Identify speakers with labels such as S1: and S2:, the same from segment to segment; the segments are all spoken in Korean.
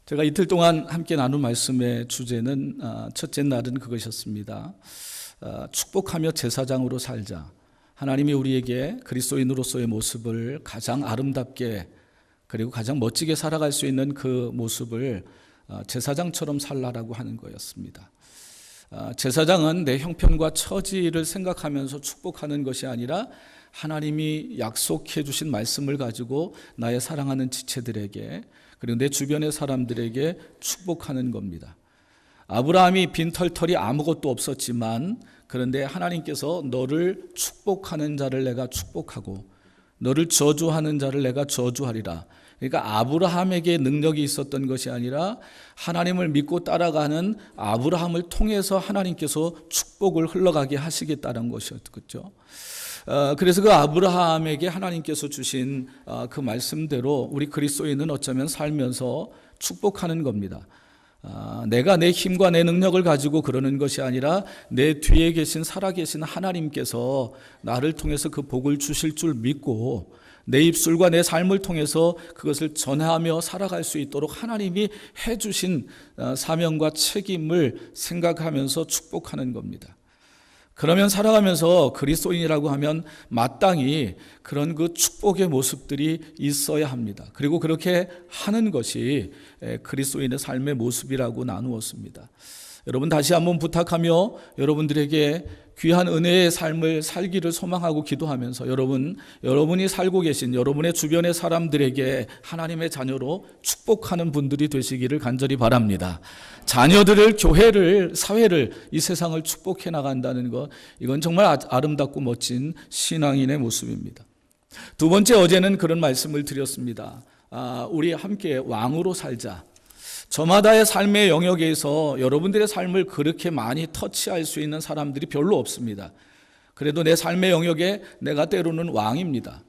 S1: 제가 이틀 동안 함께 나눈 말씀의 주제는 첫째 날은 그것이었습니다. 축복하며 제사장으로 살자. 하나님이 우리에게 그리스도인으로서의 모습을 가장 아름답게 그리고 가장 멋지게 살아갈 수 있는 그 모습을 제사장처럼 살라라고 하는 거였습니다. 제사장은 내 형편과 처지를 생각하면서 축복하는 것이 아니라 하나님이 약속해 주신 말씀을 가지고 나의 사랑하는 지체들에게 그리고 내 주변의 사람들에게 축복하는 겁니다. 아브라함이 빈털털이 아무것도 없었지만 그런데 하나님께서 너를 축복하는 자를 내가 축복하고 너를 저주하는 자를 내가 저주하리라. 그러니까 아브라함에게 능력이 있었던 것이 아니라 하나님을 믿고 따라가는 아브라함을 통해서 하나님께서 축복을 흘러가게 하시겠다는 것이었겠죠. 그래서 그 아브라함에게 하나님께서 주신 그 말씀대로 우리 그리스도인은 어쩌면 살면서 축복하는 겁니다. 내가 내 힘과 내 능력을 가지고 그러는 것이 아니라 내 뒤에 계신 살아계신 하나님께서 나를 통해서 그 복을 주실 줄 믿고 내 입술과 내 삶을 통해서 그것을 전하며 살아갈 수 있도록 하나님이 해주신 사명과 책임을 생각하면서 축복하는 겁니다. 그러면 살아가면서 그리스도인이라고 하면 마땅히 그런 그 축복의 모습들이 있어야 합니다. 그리고 그렇게 하는 것이 그리스도인의 삶의 모습이라고 나누었습니다. 여러분 다시 한번 부탁하며 여러분들에게 귀한 은혜의 삶을 살기를 소망하고 기도하면서 여러분이 살고 계신 여러분의 주변의 사람들에게 하나님의 자녀로 축복하는 분들이 되시기를 간절히 바랍니다. 자녀들을, 교회를, 사회를, 이 세상을 축복해 나간다는 것, 이건 정말 아름답고 멋진 신앙인의 모습입니다. 두 번째, 어제는 그런 말씀을 드렸습니다. 우리 함께 왕으로 살자. 저마다의 삶의 영역에서 여러분들의 삶을 그렇게 많이 터치할 수 있는 사람들이 별로 없습니다. 그래도 내 삶의 영역에 내가 때로는 왕입니다.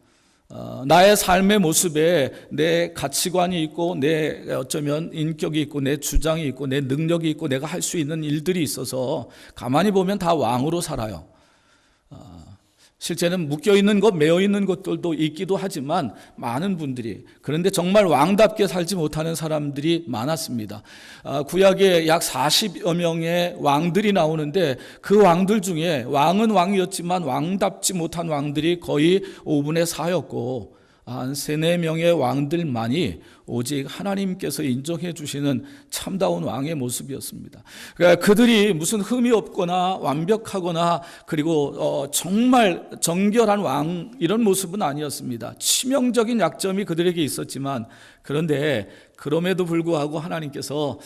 S1: 나의 삶의 모습에 내 가치관이 있고 내 어쩌면 인격이 있고 내 주장이 있고 내 능력이 있고 내가 할 수 있는 일들이 있어서 가만히 보면 다 왕으로 살아요. 실제는 묶여있는 것, 매어있는 것들도 있기도 하지만 많은 분들이 그런데 정말 왕답게 살지 못하는 사람들이 많았습니다. 구약에 약 40여 명의 왕들이 나오는데 그 왕들 중에 왕은 왕이었지만 왕답지 못한 왕들이 거의 5분의 4였고 한 3, 4명의 왕들만이 오직 하나님께서 인정해 주시는 참다운 왕의 모습이었습니다. 그러니까 그들이 무슨 흠이 없거나 완벽하거나 그리고 정말 정결한 왕 이런 모습은 아니었습니다. 치명적인 약점이 그들에게 있었지만 그런데 그럼에도 불구하고 하나님께서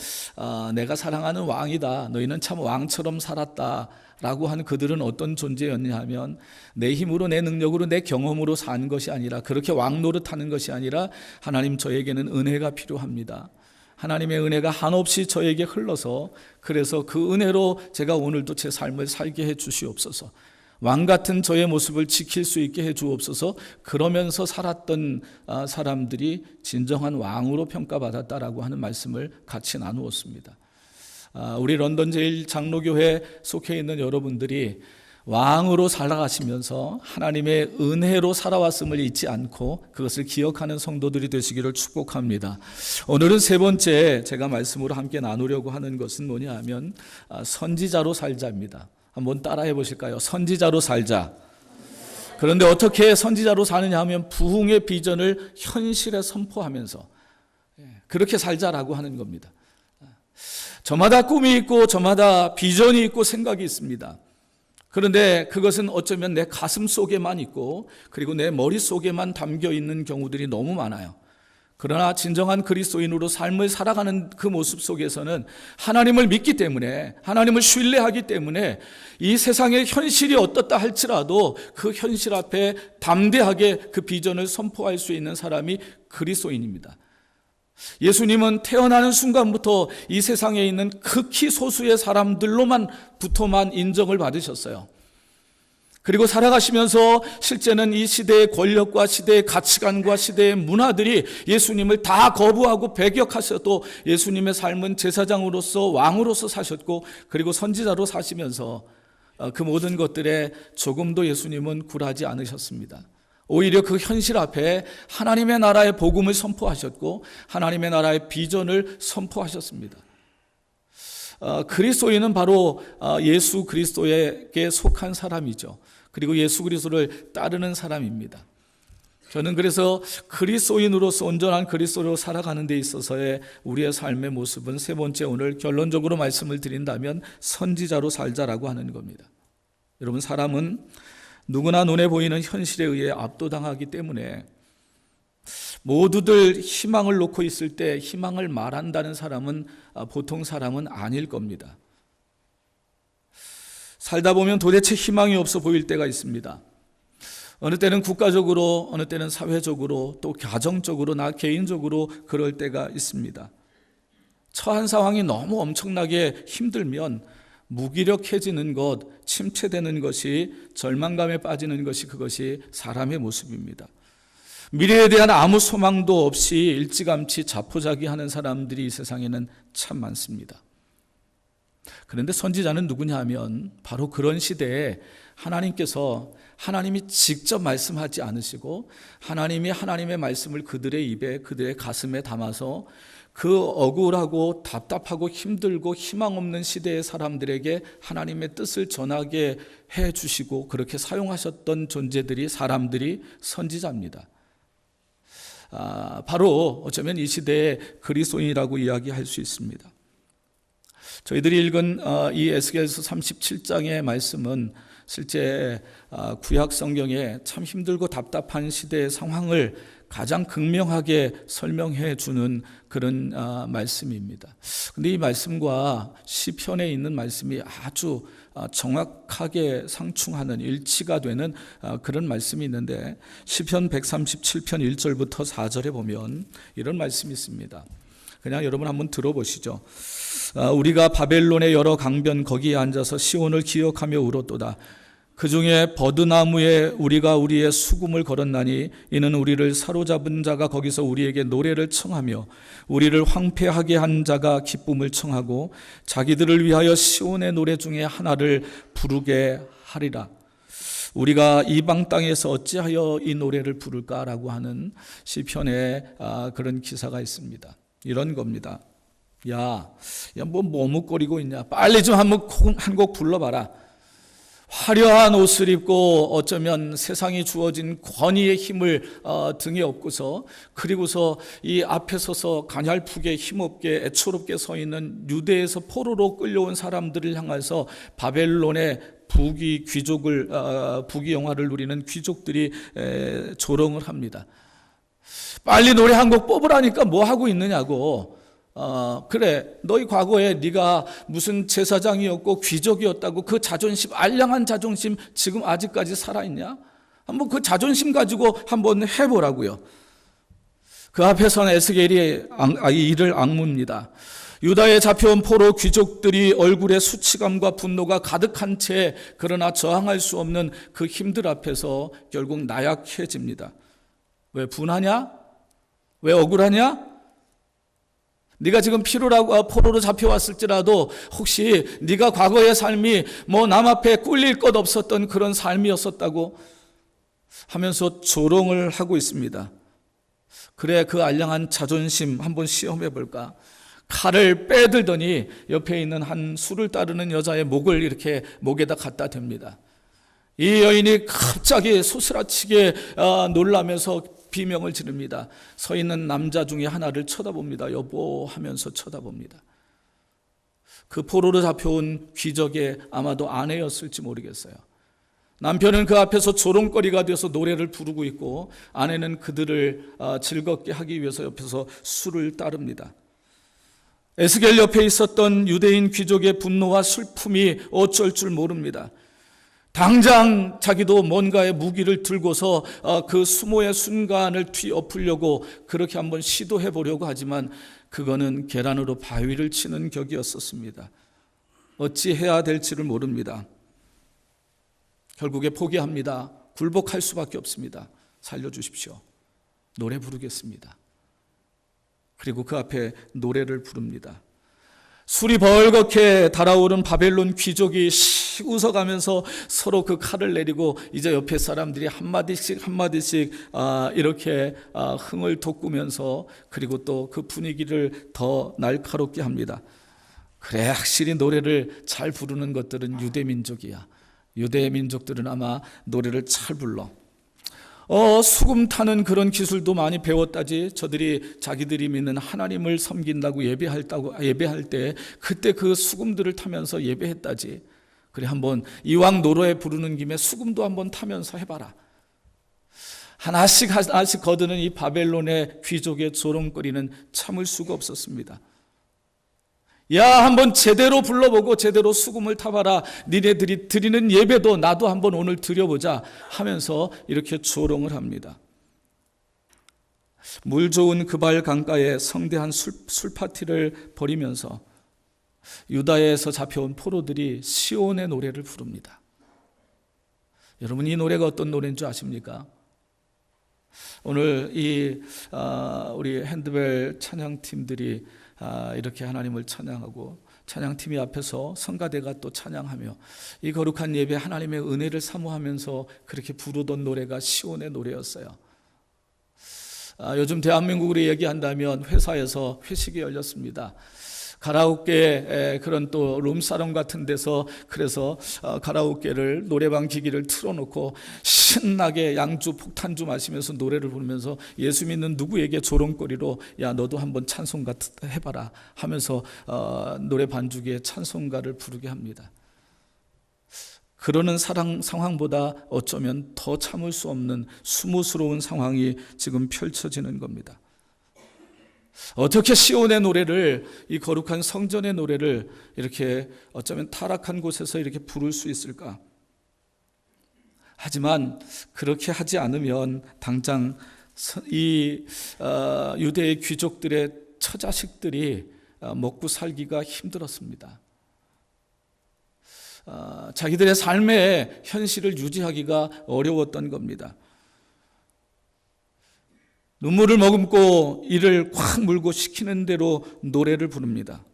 S1: 내가 사랑하는 왕이다. 너희는 참 왕처럼 살았다. 라고 하는 그들은 어떤 존재였냐 하면 내 힘으로 내 능력으로 내 경험으로 산 것이 아니라 그렇게 왕 노릇하는 것이 아니라 하나님 저에게는 은혜가 필요합니다. 하나님의 은혜가 한없이 저에게 흘러서 그래서 그 은혜로 제가 오늘도 제 삶을 살게 해 주시옵소서. 왕 같은 저의 모습을 지킬 수 있게 해 주옵소서. 그러면서 살았던 사람들이 진정한 왕으로 평가받았다라고 하는 말씀을 같이 나누었습니다. 우리 런던 제1장로교회 속해 있는 여러분들이 왕으로 살아가시면서 하나님의 은혜로 살아왔음을 잊지 않고 그것을 기억하는 성도들이 되시기를 축복합니다. 오늘은 세 번째 제가 말씀으로 함께 나누려고 하는 것은 뭐냐 하면 선지자로 살자입니다. 한번 따라해 보실까요? 선지자로 살자. 그런데 어떻게 선지자로 사느냐 하면 부흥의 비전을 현실에 선포하면서 그렇게 살자라고 하는 겁니다. 저마다 꿈이 있고 저마다 비전이 있고 생각이 있습니다. 그런데 그것은 어쩌면 내 가슴 속에만 있고 그리고 내 머릿속에만 담겨 있는 경우들이 너무 많아요. 그러나 진정한 그리스도인으로 삶을 살아가는 그 모습 속에서는 하나님을 믿기 때문에 하나님을 신뢰하기 때문에 이 세상의 현실이 어떻다 할지라도 그 현실 앞에 담대하게 그 비전을 선포할 수 있는 사람이 그리스도인입니다. 예수님은 태어나는 순간부터 이 세상에 있는 극히 소수의 사람들로만부터만 인정을 받으셨어요. 그리고 살아가시면서 실제는 이 시대의 권력과 시대의 가치관과 시대의 문화들이 예수님을 다 거부하고 배격하셔도 예수님의 삶은 제사장으로서 왕으로서 사셨고 그리고 선지자로 사시면서 그 모든 것들에 조금도 예수님은 굴하지 않으셨습니다. 오히려 그 현실 앞에 하나님의 나라의 복음을 선포하셨고 하나님의 나라의 비전을 선포하셨습니다. 그리스도인은 바로 예수 그리스도에게 속한 사람이죠. 그리고 예수 그리스도를 따르는 사람입니다. 저는 그래서 그리스도인으로서 온전한 그리스도로 살아가는 데 있어서의 우리의 삶의 모습은 세 번째, 오늘 결론적으로 말씀을 드린다면 선지자로 살자라고 하는 겁니다. 여러분, 사람은 누구나 눈에 보이는 현실에 의해 압도당하기 때문에 모두들 희망을 놓고 있을 때 희망을 말한다는 사람은 보통 사람은 아닐 겁니다. 살다 보면 도대체 희망이 없어 보일 때가 있습니다. 어느 때는 국가적으로, 어느 때는 사회적으로, 또 가정적으로, 나 개인적으로 그럴 때가 있습니다. 처한 상황이 너무 엄청나게 힘들면 무기력해지는 것, 침체되는 것이, 절망감에 빠지는 것이, 그것이 사람의 모습입니다. 미래에 대한 아무 소망도 없이 일찌감치 자포자기하는 사람들이 이 세상에는 참 많습니다. 그런데 선지자는 누구냐 하면 바로 그런 시대에 하나님이 직접 말씀하지 않으시고 하나님이 하나님의 말씀을 그들의 입에, 그들의 가슴에 담아서 그 억울하고 답답하고 힘들고 희망 없는 시대의 사람들에게 하나님의 뜻을 전하게 해주시고 그렇게 사용하셨던 존재들이, 사람들이 선지자입니다. 바로 어쩌면 이 시대의 그리스도인이라고 이야기할 수 있습니다. 저희들이 읽은 이 에스겔서 37장의 말씀은 실제 구약 성경에 참 힘들고 답답한 시대의 상황을 가장 극명하게 설명해 주는 그런 말씀입니다. 그런데 이 말씀과 시편에 있는 말씀이 아주 정확하게 상충하는, 일치가 되는 그런 말씀이 있는데, 시편 137편 1절부터 4절에 보면 이런 말씀이 있습니다. 그냥 여러분 한번 들어보시죠. 우리가 바벨론의 여러 강변 거기에 앉아서 시온을 기억하며 울었도다. 그 중에 버드나무에 우리가 우리의 수금을 걸었나니 이는 우리를 사로잡은 자가 거기서 우리에게 노래를 청하며 우리를 황폐하게 한 자가 기쁨을 청하고 자기들을 위하여 시온의 노래 중에 하나를 부르게 하리라. 우리가 이방 땅에서 어찌하여 이 노래를 부를까라고 하는 시편의 그런 기사가 있습니다. 이런 겁니다. 뭐 머뭇거리고 있냐? 빨리 좀 한 곡 불러봐라. 화려한 옷을 입고 어쩌면 세상이 주어진 권위의 힘을 등에 업고서, 그리고서 이 앞에 서서 가냘프게 힘없게 애초롭게 서 있는 유대에서 포로로 끌려온 사람들을 향해서 바벨론의 부귀 영화를 누리는 귀족들이 조롱을 합니다. 빨리 노래 한 곡 뽑으라니까 뭐 하고 있느냐고. 그래, 너희 과거에 네가 무슨 제사장이었고 귀족이었다고 그 자존심, 알량한 자존심 지금 아직까지 살아있냐? 한번 그 자존심 가지고 한번 해보라고요. 그 앞에서는 에스겔이 이를 악무입니다. 유다에 잡혀온 포로 귀족들이 얼굴에 수치감과 분노가 가득한 채, 그러나 저항할 수 없는 그 힘들 앞에서 결국 나약해집니다. 왜 분하냐? 왜 억울하냐? 네가 지금 포로로 잡혀왔을지라도 혹시 네가 과거의 삶이 뭐 남 앞에 꿀릴 것 없었던 그런 삶이었었다고 하면서 조롱을 하고 있습니다. 그래, 그 알량한 자존심 한번 시험해 볼까? 칼을 빼들더니 옆에 있는 한 술을 따르는 여자의 목을 이렇게 목에다 갖다 댑니다. 이 여인이 갑자기 소스라치게 놀라면서 비명을 지릅니다. 서 있는 남자 중에 하나를 쳐다봅니다. 여보 하면서 쳐다봅니다. 그 포로로 잡혀온 귀족의 아마도 아내였을지 모르겠어요. 남편은 그 앞에서 조롱거리가 되어서 노래를 부르고 있고, 아내는 그들을 즐겁게 하기 위해서 옆에서 술을 따릅니다. 에스겔 옆에 있었던 유대인 귀족의 분노와 슬픔이 어쩔 줄 모릅니다. 당장 자기도 뭔가의 무기를 들고서 그 수모의 순간을 뒤엎으려고 그렇게 한번 시도해 보려고 하지만 그거는 계란으로 바위를 치는 격이었었습니다. 어찌 해야 될지를 모릅니다. 결국에 포기합니다. 굴복할 수밖에 없습니다. 살려주십시오. 노래 부르겠습니다. 그리고 그 앞에 노래를 부릅니다. 술이 벌겋게 달아오른 바벨론 귀족이 씩 웃어가면서 서로 그 칼을 내리고 이제 옆에 사람들이 한마디씩 이렇게 흥을 돋구면서 그리고 또 그 분위기를 더 날카롭게 합니다. 그래, 확실히 노래를 잘 부르는 것들은 유대 민족이야. 유대 민족들은 아마 노래를 잘 불러. 수금 타는 그런 기술도 많이 배웠다지. 저들이 자기들이 믿는 하나님을 섬긴다고 예배할 때 그때 그 수금들을 타면서 예배했다지. 그래, 한번 이왕 노래 부르는 김에 수금도 한번 타면서 해봐라. 하나씩 거드는 이 바벨론의 귀족의 조롱거리는 참을 수가 없었습니다. 야, 한번 제대로 불러보고 제대로 수금을 타봐라. 니네들이 드리는 예배도 나도 한번 오늘 드려보자 하면서 이렇게 조롱을 합니다. 물 좋은 그발 강가에 성대한 술 파티를 벌이면서 유다에서 잡혀온 포로들이 시온의 노래를 부릅니다. 여러분, 이 노래가 어떤 노래인 줄 아십니까? 오늘 우리 핸드벨 찬양팀들이 이렇게 하나님을 찬양하고 찬양팀이 앞에서 성가대가 또 찬양하며 이 거룩한 예배 하나님의 은혜를 사모하면서 그렇게 부르던 노래가 시온의 노래였어요. 요즘 대한민국으로 얘기한다면 회사에서 회식이 열렸습니다. 가라오케 그런 또 룸사롱 같은 데서 그래서 가라오케를 노래방 기기를 틀어놓고 신나게 양주 폭탄주 마시면서 노래를 부르면서 예수 믿는 누구에게 조롱거리로 야, 너도 한번 찬송가 해봐라 하면서 노래 반주기에 찬송가를 부르게 합니다. 그러는 상황보다 어쩌면 더 참을 수 없는 수모스러운 상황이 지금 펼쳐지는 겁니다. 어떻게 시온의 노래를, 이 거룩한 성전의 노래를 이렇게 어쩌면 타락한 곳에서 이렇게 부를 수 있을까? 하지만 그렇게 하지 않으면 당장 이 유대의 귀족들의 처자식들이 먹고 살기가 힘들었습니다. 자기들의 삶의 현실을 유지하기가 어려웠던 겁니다. 눈물을 머금고 이를 콱 물고 시키는 대로 노래를 부릅니다.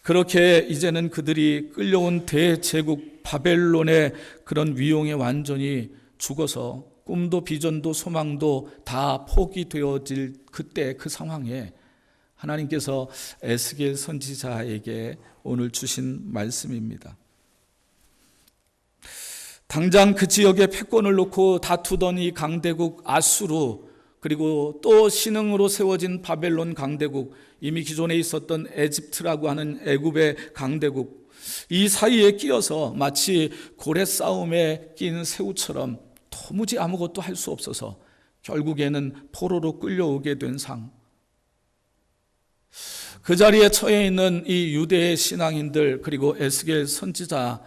S1: 그렇게 이제는 그들이 끌려온 대제국 바벨론의 그런 위용에 완전히 죽어서 꿈도 비전도 소망도 다 포기되어질 그때 그 상황에 하나님께서 에스겔 선지자에게 오늘 주신 말씀입니다. 당장 그 지역에 패권을 놓고 다투던 이 강대국 아수르, 그리고 또 신흥으로 세워진 바벨론 강대국, 이미 기존에 있었던 에집트라고 하는 애굽의 강대국, 이 사이에 끼어서 마치 고래 싸움에 낀 새우처럼 도무지 아무것도 할 수 없어서 결국에는 포로로 끌려오게 된 상. 그 자리에 처해 있는 이 유대의 신앙인들, 그리고 에스겔 선지자,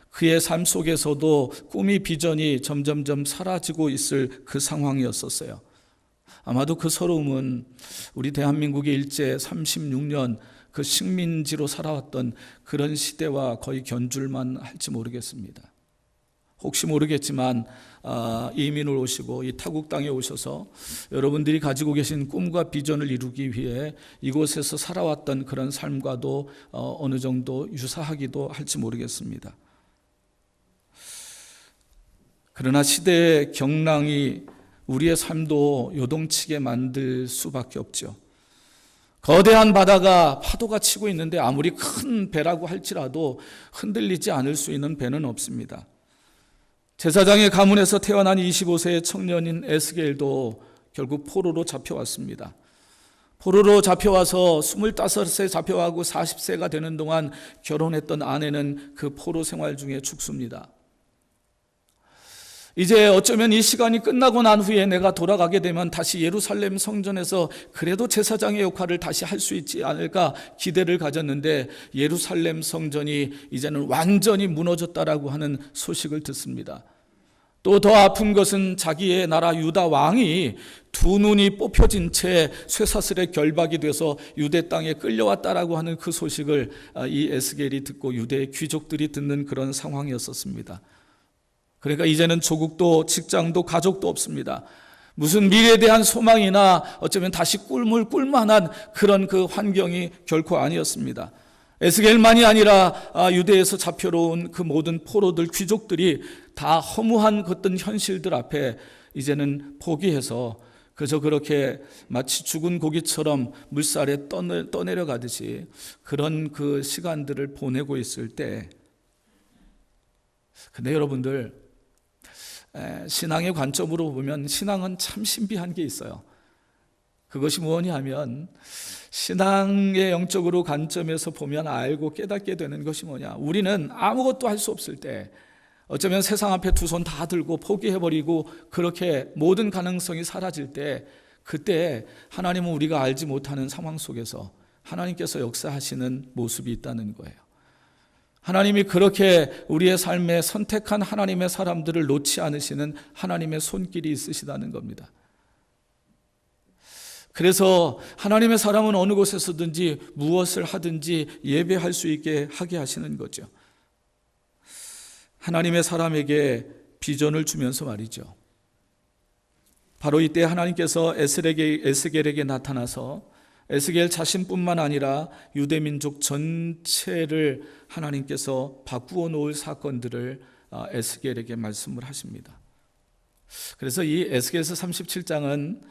S1: 그의 삶 속에서도 꿈이 비전이 점점점 사라지고 있을 그 상황이었었어요. 아마도 그 서러움은 우리 대한민국의 일제 36년 그 식민지로 살아왔던 그런 시대와 거의 견줄만 할지 모르겠습니다. 혹시 모르겠지만 이민을 오시고 이 타국 땅에 오셔서 여러분들이 가지고 계신 꿈과 비전을 이루기 위해 이곳에서 살아왔던 그런 삶과도 어느 정도 유사하기도 할지 모르겠습니다. 그러나 시대의 경랑이 우리의 삶도 요동치게 만들 수밖에 없죠. 거대한 바다가 파도가 치고 있는데 아무리 큰 배라고 할지라도 흔들리지 않을 수 있는 배는 없습니다. 제사장의 가문에서 태어난 25세의 청년인 에스겔도 결국 포로로 잡혀왔습니다. 포로로 잡혀와서 25세 잡혀가고 40세가 되는 동안 결혼했던 아내는 그 포로 생활 중에 죽습니다. 이제 어쩌면 이 시간이 끝나고 난 후에 내가 돌아가게 되면 다시 예루살렘 성전에서 그래도 제사장의 역할을 다시 할 수 있지 않을까 기대를 가졌는데 예루살렘 성전이 이제는 완전히 무너졌다라고 하는 소식을 듣습니다. 또 더 아픈 것은 자기의 나라 유다 왕이 두 눈이 뽑혀진 채 쇠사슬에 결박이 돼서 유대 땅에 끌려왔다라고 하는 그 소식을 이 에스겔이 듣고 유대의 귀족들이 듣는 그런 상황이었었습니다. 그러니까 이제는 조국도 직장도 가족도 없습니다. 무슨 미래에 대한 소망이나 어쩌면 다시 꿈을 꿀 만한 그런 그 환경이 결코 아니었습니다. 에스겔만이 아니라 유대에서 잡혀온 그 모든 포로들, 귀족들이 다 허무한 어떤 현실들 앞에 이제는 포기해서 그저 그렇게 마치 죽은 고기처럼 물살에 떠내려가듯이 그런 그 시간들을 보내고 있을 때, 근데 여러분들, 신앙의 관점으로 보면 신앙은 참 신비한 게 있어요. 그것이 무엇이 하면 신앙의 영적으로 관점에서 보면 알고 깨닫게 되는 것이 뭐냐, 우리는 아무것도 할 수 없을 때, 어쩌면 세상 앞에 두 손 다 들고 포기해버리고 그렇게 모든 가능성이 사라질 때, 그때 하나님은 우리가 알지 못하는 상황 속에서 하나님께서 역사하시는 모습이 있다는 거예요. 하나님이 그렇게 우리의 삶에 선택한 하나님의 사람들을 놓지 않으시는 하나님의 손길이 있으시다는 겁니다. 그래서 하나님의 사람은 어느 곳에서든지 무엇을 하든지 예배할 수 있게 하게 하시는 거죠. 하나님의 사람에게 비전을 주면서 말이죠. 바로 이때 하나님께서 에스겔에게 나타나서 에스겔 자신뿐만 아니라 유대민족 전체를 하나님께서 바꾸어 놓을 사건들을 에스겔에게 말씀을 하십니다. 그래서 이 에스겔서 37장은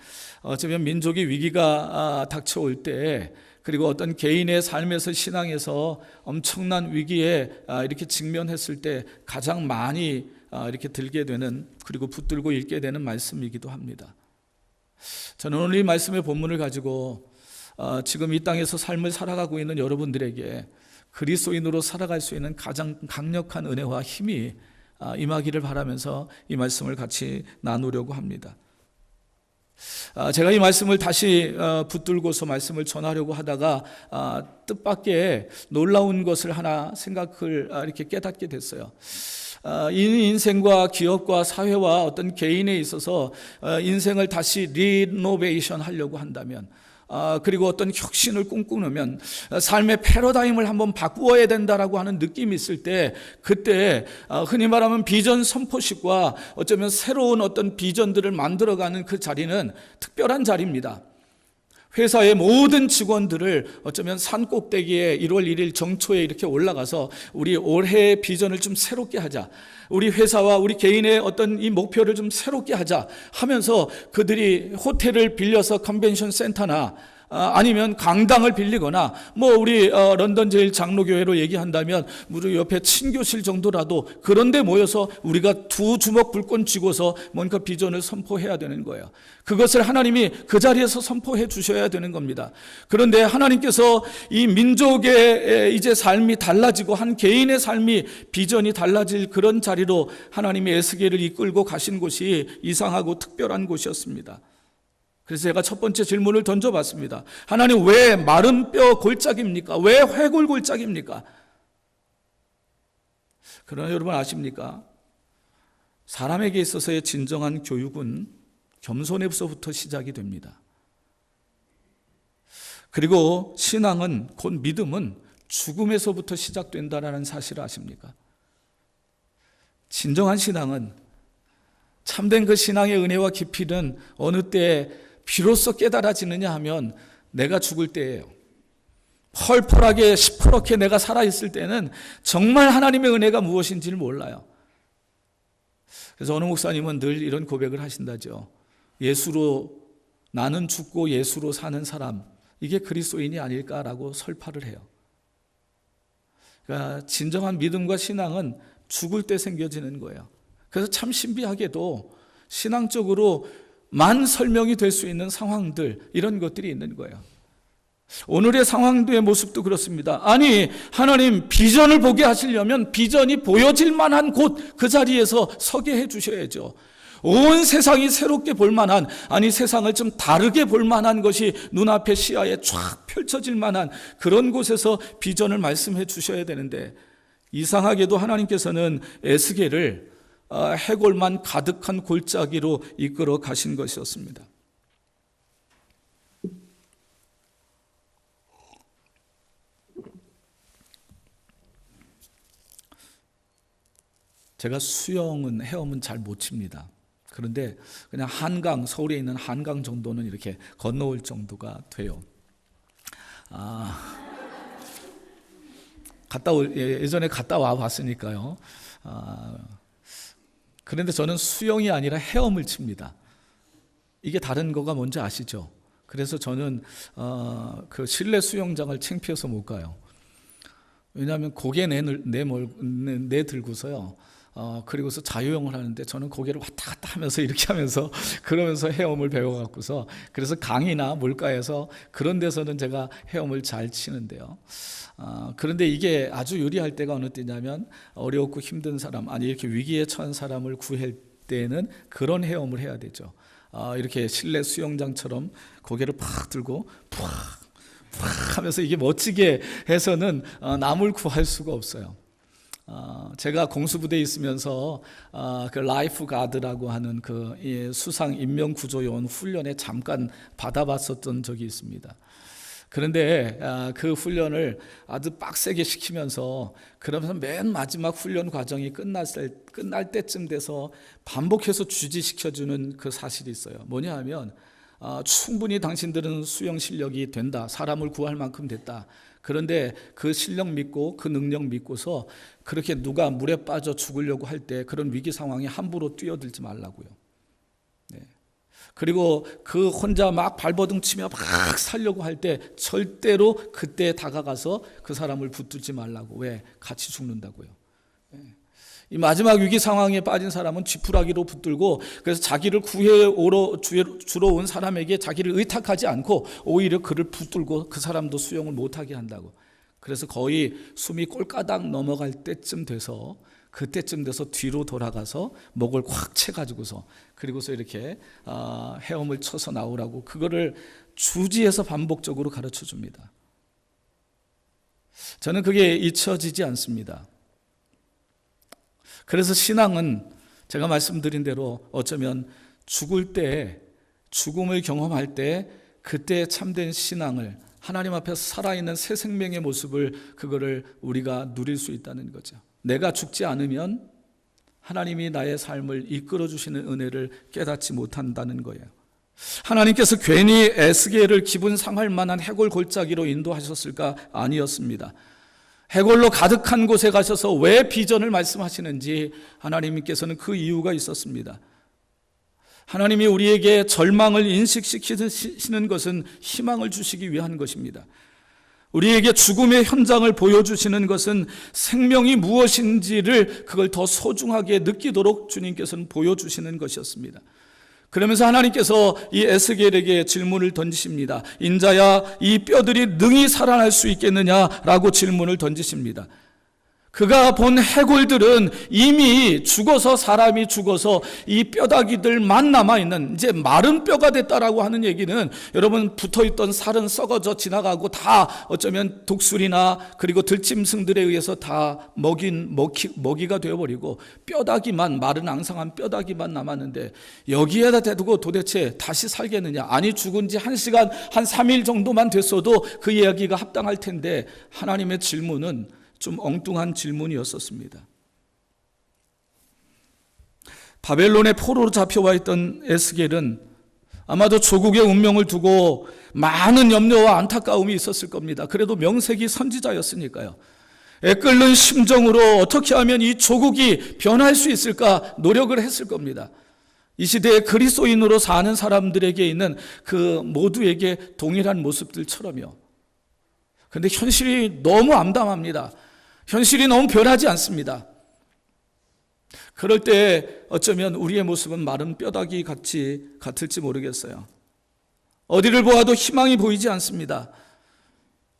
S1: 어쩌면 민족의 위기가 닥쳐올 때, 그리고 어떤 개인의 삶에서 신앙에서 엄청난 위기에 이렇게 직면했을 때 가장 많이 이렇게 들게 되는, 그리고 붙들고 읽게 되는 말씀이기도 합니다. 저는 오늘 이 말씀의 본문을 가지고 지금 이 땅에서 삶을 살아가고 있는 여러분들에게 그리스도인으로 살아갈 수 있는 가장 강력한 은혜와 힘이 임하기를 바라면서 이 말씀을 같이 나누려고 합니다. 제가 이 말씀을 다시 붙들고서 말씀을 전하려고 하다가 뜻밖의 놀라운 것을 하나 생각을 이렇게 깨닫게 됐어요. 이 인생과 기업과 사회와 어떤 개인에 있어서 인생을 다시 리노베이션 하려고 한다면, 그리고 어떤 혁신을 꿈꾸면 삶의 패러다임을 한번 바꾸어야 된다라고 하는 느낌이 있을 때, 그때 흔히 말하면 비전 선포식과 어쩌면 새로운 어떤 비전들을 만들어가는 그 자리는 특별한 자리입니다. 회사의 모든 직원들을 어쩌면 산꼭대기에 1월 1일 정초에 이렇게 올라가서 우리 올해의 비전을 좀 새롭게 하자, 우리 회사와 우리 개인의 어떤 이 목표를 좀 새롭게 하자 하면서 그들이 호텔을 빌려서 컨벤션 센터나 아니면 강당을 빌리거나, 우리 런던 제일 장로교회로 얘기한다면 무려 옆에 친교실 정도라도 그런데 모여서 우리가 두 주먹 불꽃 쥐고서 뭔가 비전을 선포해야 되는 거예요. 그것을 하나님이 그 자리에서 선포해 주셔야 되는 겁니다. 그런데 하나님께서 이 민족의 이제 삶이 달라지고 한 개인의 삶이 비전이 달라질 그런 자리로 하나님이 에스겔을 이끌고 가신 곳이 이상하고 특별한 곳이었습니다. 그래서 제가 첫 번째 질문을 던져봤습니다. 하나님, 왜 마른 뼈 골짜기입니까? 왜 회골 골짜기입니까? 그러나 여러분 아십니까? 사람에게 있어서의 진정한 교육은 겸손에서부터 시작이 됩니다. 그리고 신앙은, 곧 믿음은 죽음에서부터 시작된다는 사실을 아십니까? 진정한 신앙은, 참된 그 신앙의 은혜와 깊이는 어느 때에 비로소 깨달아지느냐 하면 내가 죽을 때예요. 펄펄하게 시퍼렇게 내가 살아있을 때는 정말 하나님의 은혜가 무엇인지를 몰라요. 그래서 어느 목사님은 늘 이런 고백을 하신다죠. 예수로, 나는 죽고 예수로 사는 사람, 이게 그리스도인이 아닐까라고 설파를 해요. 그러니까 진정한 믿음과 신앙은 죽을 때 생겨지는 거예요. 그래서 참 신비하게도 신앙적으로 만 설명이 될 수 있는 상황들, 이런 것들이 있는 거예요. 오늘의 상황도의 모습도 그렇습니다. 아니, 하나님 비전을 보게 하시려면 비전이 보여질 만한 곳, 그 자리에서 서게 해 주셔야죠. 온 세상이 새롭게 볼 만한, 아니 세상을 좀 다르게 볼 만한 것이 눈앞에 시야에 쫙 펼쳐질 만한 그런 곳에서 비전을 말씀해 주셔야 되는데, 이상하게도 하나님께서는 에스겔을 해골만 가득한 골짜기로 이끌어 가신 것이었습니다. 제가 수영은, 헤엄은 잘 못 칩니다. 그런데 그냥 한강, 서울에 있는 한강 정도는 이렇게 건너올 정도가 돼요. 예전에 갔다 와 봤으니까요. 그런데 저는 수영이 아니라 헤엄을 칩니다. 이게 다른 거가 뭔지 아시죠? 그래서 저는 그 실내 수영장을 창피해서 못 가요. 왜냐하면 고개 내들고서요. 그리고서 자유형을 하는데 저는 고개를 왔다 갔다 하면서 이렇게 하면서 그러면서 헤엄을 배워갖고서 그래서 강이나 물가에서 그런 데서는 제가 헤엄을 잘 치는데요. 그런데 이게 아주 유리할 때가 어느 때냐면 어렵고 힘든 사람, 아니 이렇게 위기에 처한 사람을 구할 때는 그런 헤엄을 해야 되죠. 이렇게 실내 수영장처럼 고개를 팍 들고 팍 하면서 이게 멋지게 해서는 남을 구할 수가 없어요. 제가 공수부대에 있으면서 그 라이프 가드라고 하는 그 수상 인명 구조 요원 훈련에 잠깐 받아봤었던 적이 있습니다. 그런데 그 훈련을 아주 빡세게 시키면서 그러면서 맨 마지막 훈련 과정이 끝날 때쯤 돼서 반복해서 주지시켜주는 그 사실이 있어요. 뭐냐 하면 충분히 당신들은 수영 실력이 된다. 사람을 구할 만큼 됐다. 그런데 그 실력 믿고 그 능력 믿고서 그렇게 누가 물에 빠져 죽으려고 할 때 그런 위기 상황에 함부로 뛰어들지 말라고요. 네. 그리고 그 혼자 막 발버둥 치며 막 살려고 할 때 절대로 그때 다가가서 그 사람을 붙들지 말라고. 왜? 같이 죽는다고요. 네. 이 마지막 위기 상황에 빠진 사람은 쥐푸라기로 붙들고 그래서 자기를 주러 온 사람에게 자기를 의탁하지 않고 오히려 그를 붙들고 그 사람도 수영을 못하게 한다고. 그래서 거의 숨이 꼴까닥 넘어갈 때쯤 돼서 그때쯤 돼서 뒤로 돌아가서 목을 콱 채가지고서 그리고서 이렇게 헤엄을 쳐서 나오라고 그거를 주지해서 반복적으로 가르쳐 줍니다. 저는 그게 잊혀지지 않습니다. 그래서 신앙은 제가 말씀드린 대로 어쩌면 죽을 때, 죽음을 경험할 때 그때 참된 신앙을 하나님 앞에서 살아있는 새 생명의 모습을 그거를 우리가 누릴 수 있다는 거죠. 내가 죽지 않으면 하나님이 나의 삶을 이끌어 주시는 은혜를 깨닫지 못한다는 거예요. 하나님께서 괜히 에스겔을 기분 상할 만한 해골 골짜기로 인도하셨을까? 아니었습니다. 해골로 가득한 곳에 가셔서 왜 비전을 말씀하시는지 하나님께서는 그 이유가 있었습니다. 하나님이 우리에게 절망을 인식시키시는 것은 희망을 주시기 위한 것입니다. 우리에게 죽음의 현장을 보여주시는 것은 생명이 무엇인지를 그걸 더 소중하게 느끼도록 주님께서는 보여주시는 것이었습니다. 그러면서 하나님께서 이 에스겔에게 질문을 던지십니다. 인자야, 이 뼈들이 능히 살아날 수 있겠느냐라고 질문을 던지십니다. 그가 본 해골들은 이미 죽어서 사람이 죽어서 이 뼈다귀들만 남아있는 이제 마른 뼈가 됐다라고 하는 얘기는 여러분 붙어있던 살은 썩어져 지나가고 다 어쩌면 독수리나 그리고 들짐승들에 의해서 다 먹이가 되어버리고 뼈다귀만 마른 앙상한 뼈다귀만 남았는데 여기에다 대두고 도대체 다시 살겠느냐. 아니 죽은 지 1시간 한 3일 정도만 됐어도 그 이야기가 합당할 텐데 하나님의 질문은 좀 엉뚱한 질문이었었습니다. 바벨론의 포로로 잡혀와 있던 에스겔은 아마도 조국의 운명을 두고 많은 염려와 안타까움이 있었을 겁니다. 그래도 명색이 선지자였으니까요. 애끓는 심정으로 어떻게 하면 이 조국이 변할 수 있을까 노력을 했을 겁니다. 이 시대에 그리스도인으로 사는 사람들에게 있는 그 모두에게 동일한 모습들처럼요. 그런데 현실이 너무 암담합니다. 현실이 너무 변하지 않습니다. 그럴 때 어쩌면 우리의 모습은 마른 뼈다귀 같을지 모르겠어요. 어디를 보아도 희망이 보이지 않습니다.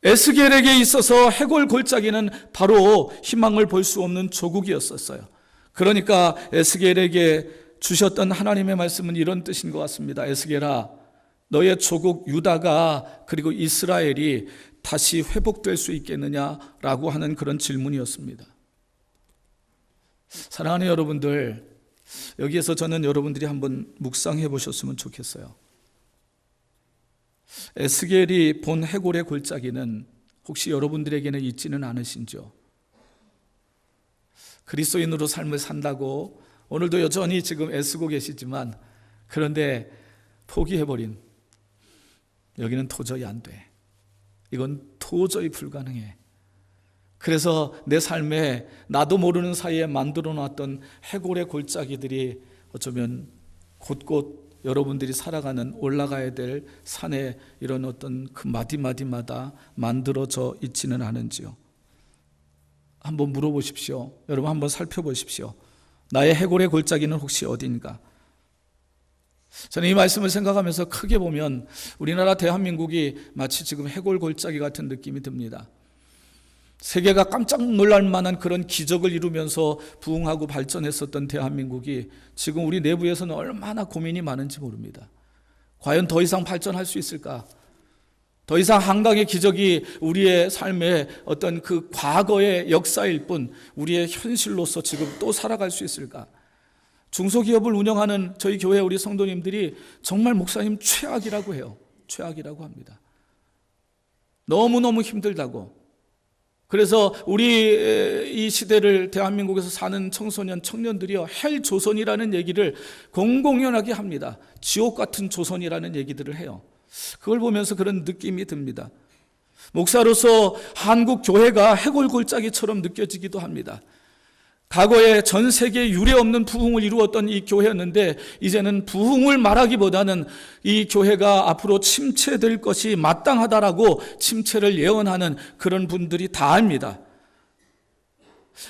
S1: 에스겔에게 있어서 해골 골짜기는 바로 희망을 볼 수 없는 조국이었었어요. 그러니까 에스겔에게 주셨던 하나님의 말씀은 이런 뜻인 것 같습니다. 에스겔아, 너의 조국 유다가 그리고 이스라엘이 다시 회복될 수 있겠느냐라고 하는 그런 질문이었습니다. 사랑하는 여러분들, 여기에서 저는 여러분들이 한번 묵상해 보셨으면 좋겠어요. 에스겔이 본 해골의 골짜기는 혹시 여러분들에게는 있지는 않으신지요? 그리스도인으로 삶을 산다고 오늘도 여전히 지금 애쓰고 계시지만 그런데 포기해버린 여기는 도저히 안 돼. 이건 도저히 불가능해. 그래서 내 삶에 나도 모르는 사이에 만들어 놨던 해골의 골짜기들이 어쩌면 곳곳 여러분들이 살아가는 올라가야 될 산에 이런 어떤 그 마디마디마다 만들어져 있지는 않은지요. 한번 물어보십시오. 여러분 한번 살펴보십시오. 나의 해골의 골짜기는 혹시 어딘가? 저는 이 말씀을 생각하면서 크게 보면 우리나라 대한민국이 마치 지금 해골 골짜기 같은 느낌이 듭니다. 세계가 깜짝 놀랄 만한 그런 기적을 이루면서 부흥하고 발전했었던 대한민국이 지금 우리 내부에서는 얼마나 고민이 많은지 모릅니다. 과연 더 이상 발전할 수 있을까? 더 이상 한강의 기적이 우리의 삶의 어떤 그 과거의 역사일 뿐 우리의 현실로서 지금 또 살아갈 수 있을까? 중소기업을 운영하는 저희 교회 우리 성도님들이 정말 목사님 최악이라고 해요. 최악이라고 합니다. 너무너무 힘들다고. 그래서 우리 이 시대를 대한민국에서 사는 청소년, 청년들이요, 헬 조선이라는 얘기를 공공연하게 합니다. 지옥 같은 조선이라는 얘기들을 해요. 그걸 보면서 그런 느낌이 듭니다. 목사로서 한국 교회가 해골 골짜기처럼 느껴지기도 합니다. 과거에 전 세계에 유례없는 부흥을 이루었던 이 교회였는데 이제는 부흥을 말하기보다는 이 교회가 앞으로 침체될 것이 마땅하다라고 침체를 예언하는 그런 분들이 다합니다.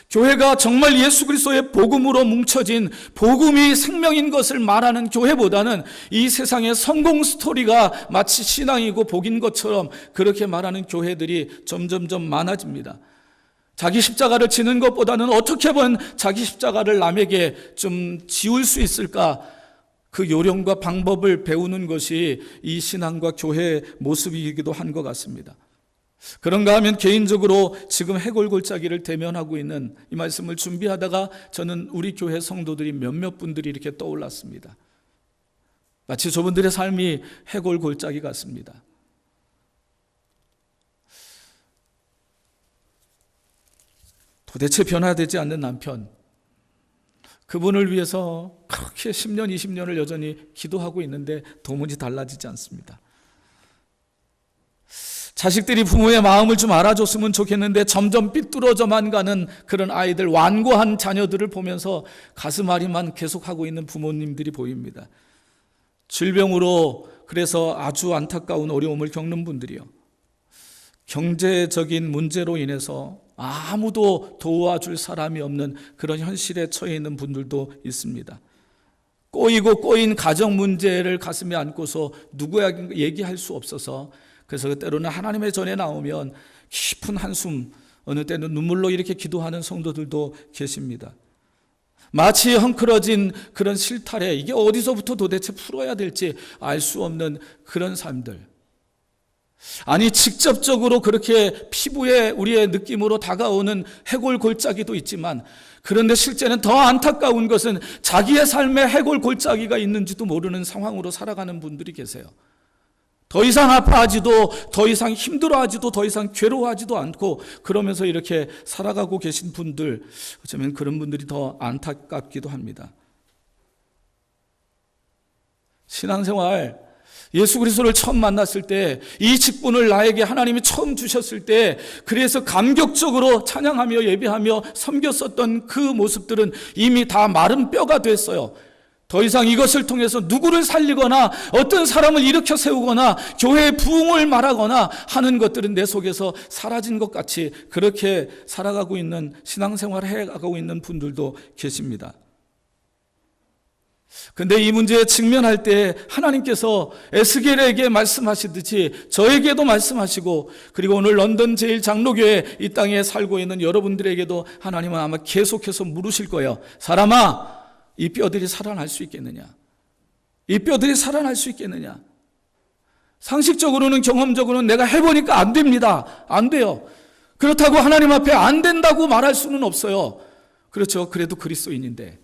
S1: 교회가 정말 예수 그리스도의 복음으로 뭉쳐진 복음이 생명인 것을 말하는 교회보다는 이 세상의 성공 스토리가 마치 신앙이고 복인 것처럼 그렇게 말하는 교회들이 점점점 많아집니다. 자기 십자가를 지는 것보다는 어떻게 하면 자기 십자가를 남에게 좀 지울 수 있을까? 그 요령과 방법을 배우는 것이 이 신앙과 교회의 모습이기도 한 것 같습니다. 그런가 하면 개인적으로 지금 해골 골짜기를 대면하고 있는 이 말씀을 준비하다가 저는 우리 교회 성도들이 몇몇 분들이 이렇게 떠올랐습니다. 마치 저분들의 삶이 해골 골짜기 같습니다. 도대체 변화되지 않는 남편, 그분을 위해서 그렇게 10년, 20년을 여전히 기도하고 있는데 도무지 달라지지 않습니다. 자식들이 부모의 마음을 좀 알아줬으면 좋겠는데 점점 삐뚤어져만 가는 그런 아이들, 완고한 자녀들을 보면서 가슴 아리만 계속하고 있는 부모님들이 보입니다. 질병으로 그래서 아주 안타까운 어려움을 겪는 분들이요. 경제적인 문제로 인해서 아무도 도와줄 사람이 없는 그런 현실에 처해 있는 분들도 있습니다. 꼬이고 꼬인 가정 문제를 가슴에 안고서 누구에게 얘기할 수 없어서 그래서 때로는 하나님의 전에 나오면 깊은 한숨, 어느 때는 눈물로 이렇게 기도하는 성도들도 계십니다. 마치 헝클어진 그런 실타래, 이게 어디서부터 도대체 풀어야 될지 알 수 없는 그런 삶들. 아니 직접적으로 그렇게 피부에 우리의 느낌으로 다가오는 해골 골짜기도 있지만 그런데 실제는 더 안타까운 것은 자기의 삶에 해골 골짜기가 있는지도 모르는 상황으로 살아가는 분들이 계세요. 더 이상 아파하지도 더 이상 힘들어하지도 더 이상 괴로워하지도 않고 그러면서 이렇게 살아가고 계신 분들, 어쩌면 그런 분들이 더 안타깝기도 합니다. 신앙생활, 예수 그리스도를 처음 만났을 때, 이 직분을 나에게 하나님이 처음 주셨을 때, 그래서 감격적으로 찬양하며 예배하며 섬겼었던 그 모습들은 이미 다 마른 뼈가 됐어요. 더 이상 이것을 통해서 누구를 살리거나 어떤 사람을 일으켜 세우거나 교회의 부흥을 말하거나 하는 것들은 내 속에서 사라진 것 같이 그렇게 살아가고 있는, 신앙생활을 해가고 있는 분들도 계십니다. 근데 이 문제에 직면할 때 하나님께서 에스겔에게 말씀하시듯이 저에게도 말씀하시고, 그리고 오늘 런던 제1장로교회 이 땅에 살고 있는 여러분들에게도 하나님은 아마 계속해서 물으실 거예요. 사람아, 이 뼈들이 살아날 수 있겠느냐? 이 뼈들이 살아날 수 있겠느냐? 상식적으로는, 경험적으로는 내가 해보니까 안 됩니다. 안 돼요. 그렇다고 하나님 앞에 안 된다고 말할 수는 없어요. 그렇죠. 그래도 그리스도인인데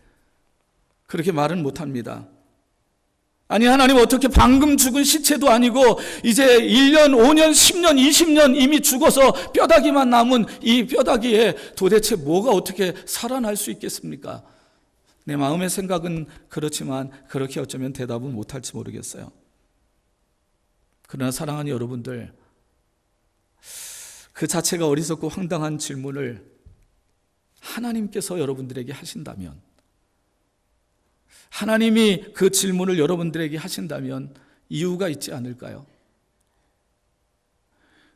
S1: 그렇게 말은 못합니다. 아니, 하나님 어떻게 방금 죽은 시체도 아니고 이제 1년, 5년, 10년, 20년 이미 죽어서 뼈다귀만 남은 이 뼈다귀에 도대체 뭐가 어떻게 살아날 수 있겠습니까? 내 마음의 생각은 그렇지만 그렇게 어쩌면 대답은 못할지 모르겠어요. 그러나 사랑하는 여러분들, 그 자체가 어리석고 황당한 질문을 하나님께서 여러분들에게 하신다면, 하나님이 그 질문을 여러분들에게 하신다면 이유가 있지 않을까요?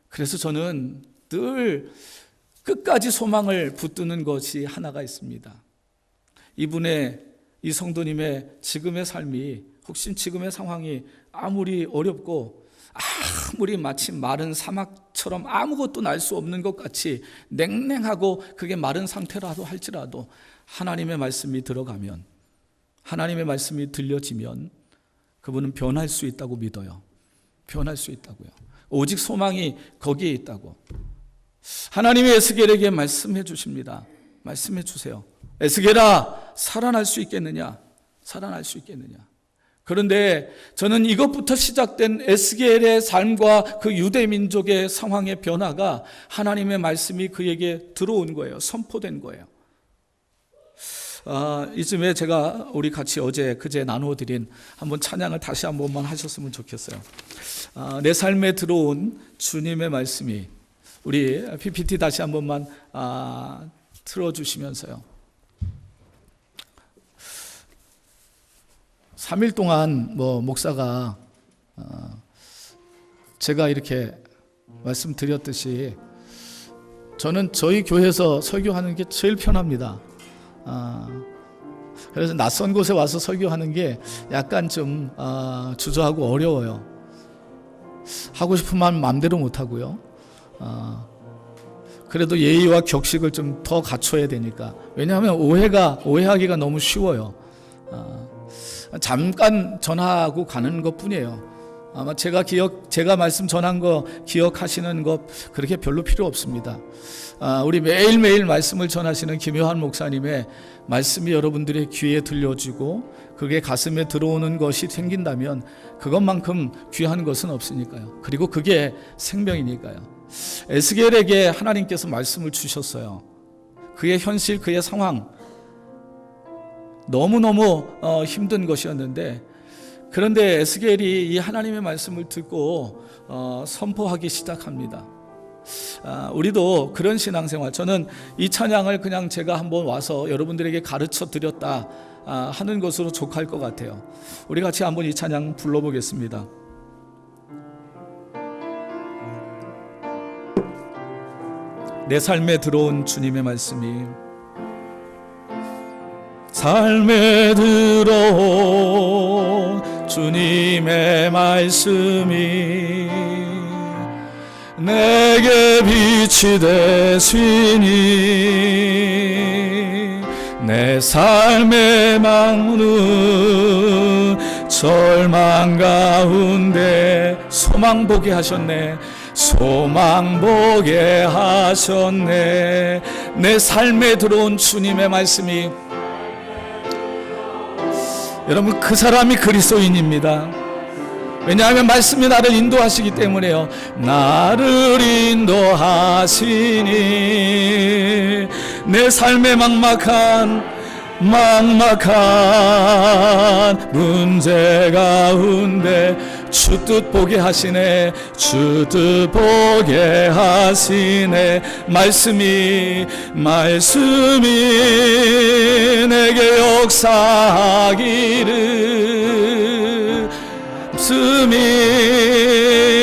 S1: 그래서 저는 늘 끝까지 소망을 붙드는 것이 하나가 있습니다. 이분의, 이 성도님의 지금의 삶이, 혹시 지금의 상황이 아무리 어렵고 아무리 마치 마른 사막처럼 아무것도 날 수 없는 것 같이 냉랭하고 그게 마른 상태라도 할지라도 하나님의 말씀이 들어가면, 하나님의 말씀이 들려지면 그분은 변할 수 있다고 믿어요. 변할 수 있다고요. 오직 소망이 거기에 있다고. 하나님이 에스겔에게 말씀해 주십니다. 말씀해 주세요. 에스겔아, 살아날 수 있겠느냐? 살아날 수 있겠느냐? 그런데 저는 이것부터 시작된 에스겔의 삶과 그 유대 민족의 상황의 변화가 하나님의 말씀이 그에게 들어온 거예요. 선포된 거예요. 이쯤에 제가 우리 같이 어제 그제 나누어드린 한번 찬양을 다시 한 번만 하셨으면 좋겠어요. 내 삶에 들어온 주님의 말씀이, 우리 PPT 다시 한 번만 틀어주시면서요. 3일 동안 목사가 제가 이렇게 말씀드렸듯이 저는 저희 교회에서 설교하는 게 제일 편합니다. 그래서 낯선 곳에 와서 설교하는 게 약간 좀 주저하고 어려워요. 하고 싶으면 마음대로 못하고요. 그래도 예의와 격식을 좀 더 갖춰야 되니까. 왜냐하면 오해하기가 너무 쉬워요. 잠깐 전하고 가는 것 뿐이에요. 아마 제가 말씀 전한 거 기억하시는 것 그렇게 별로 필요 없습니다. 우리 매일매일 말씀을 전하시는 김효한 목사님의 말씀이 여러분들의 귀에 들려지고 그게 가슴에 들어오는 것이 생긴다면 그것만큼 귀한 것은 없으니까요. 그리고 그게 생명이니까요. 에스겔에게 하나님께서 말씀을 주셨어요. 그의 현실, 그의 상황, 너무너무 힘든 것이었는데, 그런데 에스겔이 이 하나님의 말씀을 듣고 선포하기 시작합니다. 우리도 그런 신앙생활, 저는 이 찬양을 그냥 제가 한번 와서 여러분들에게 가르쳐 드렸다 하는 것으로 족할 것 같아요. 우리 같이 한번 이 찬양 불러보겠습니다. 내 삶에 들어온 주님의 말씀이, 삶에 들어온 주님의 말씀이 내게 빛이 되시니 내 삶의 막는 절망 가운데 소망 보게 하셨네. 소망 보게 하셨네. 내 삶에 들어온 주님의 말씀이, 여러분 그 사람이 그리스도인입니다. 왜냐하면 말씀이 나를 인도하시기 때문에요. 나를 인도하시니 내 삶의 막막한 문제 가운데 주 뜻 보게 하시네. 주 뜻 보게 하시네. 말씀이 내게 역사하기를, 말씀이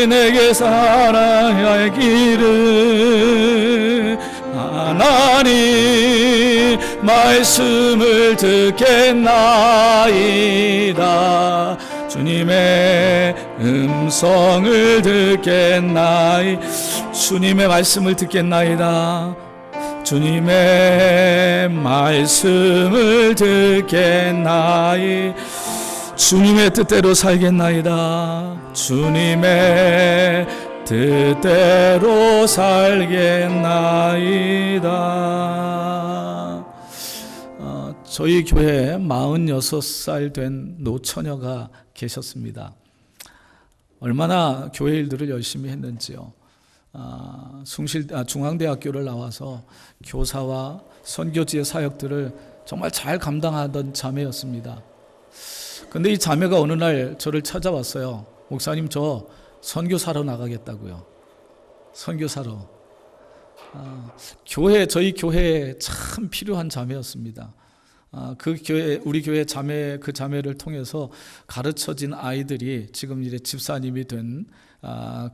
S1: 내게 살아가기를, 하나님 말씀을 듣겠나이다. 주님의 음성을 듣겠나이, 주님의 말씀을 듣겠나이다. 주님의 말씀을 듣겠나이, 주님의 뜻대로 살겠나이다. 주님의 뜻대로 살겠나이다. 저희 교회에 46살 된 노처녀가 계셨습니다. 얼마나 교회 일들을 열심히 했는지요. 중앙대학교를 나와서 교사와 선교지의 사역들을 정말 잘 감당하던 자매였습니다. 근데 이 자매가 어느 날 저를 찾아왔어요. 목사님, 저 선교사로 나가겠다고요. 선교사로. 저희 교회에 참 필요한 자매였습니다. 우리 교회 그 자매를 통해서 가르쳐진 아이들이 지금 이제 집사님이 된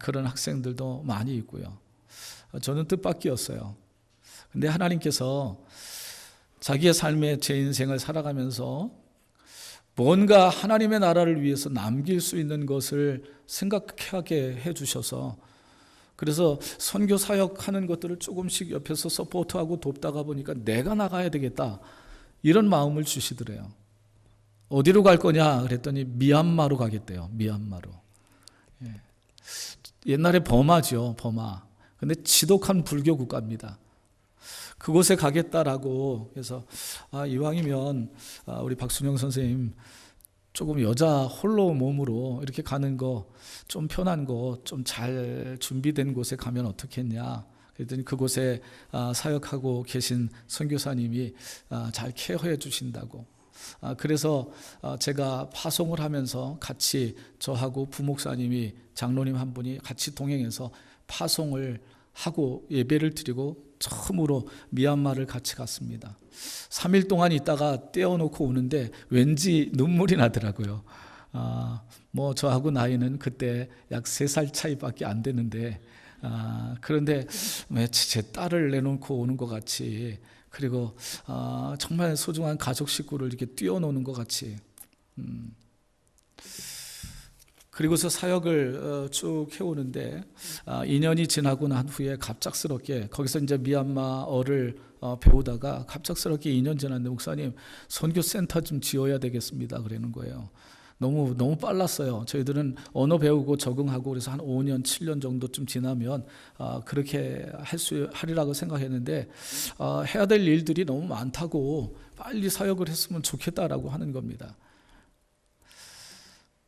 S1: 그런 학생들도 많이 있고요. 저는 뜻밖이었어요. 근데 하나님께서 자기의 삶의 제 인생을 살아가면서 뭔가 하나님의 나라를 위해서 남길 수 있는 것을 생각하게 해주셔서, 그래서 선교 사역하는 것들을 조금씩 옆에서 서포트하고 돕다가 보니까 내가 나가야 되겠다, 이런 마음을 주시더래요. 어디로 갈 거냐 그랬더니 미얀마로 가겠대요. 미얀마로. 옛날에 버마죠, 버마. 근데 지독한 불교 국가입니다. 그곳에 가겠다라고 해서 이왕이면 우리 박순영 선생님 조금 여자 홀로 몸으로 이렇게 가는 거 좀 편한 거 좀 잘 준비된 곳에 가면 어떻겠냐 그랬더니 그곳에 사역하고 계신 선교사님이 잘 케어해 주신다고. 그래서 제가 파송을 하면서 같이 저하고 부목사님이, 장로님 한 분이 같이 동행해서 파송을 하고 예배를 드리고 처음으로 미얀마를 같이 갔습니다. 3일 동안 있다가 떼어놓고 오는데 왠지 눈물이 나더라고요. 뭐 저하고 나이는 그때 약 3살 차이밖에 안 되는데, 그런데 마치 제 딸을 내놓고 오는 것 같이, 그리고 정말 소중한 가족 식구를 이렇게 띄워놓는 것 같이. 그리고서 사역을 쭉 해오는데 2년이 지나고 난 후에 갑작스럽게 거기서 이제 미얀마어를 배우다가 갑작스럽게 2년 지났는데, 목사님 선교센터 좀 지어야 되겠습니다 그러는 거예요. 너무 빨랐어요. 저희들은 언어 배우고 적응하고 그래서 한 5년 7년 정도쯤 지나면 그렇게 하리라고 생각했는데 해야 될 일들이 너무 많다고 빨리 사역을 했으면 좋겠다라고 하는 겁니다.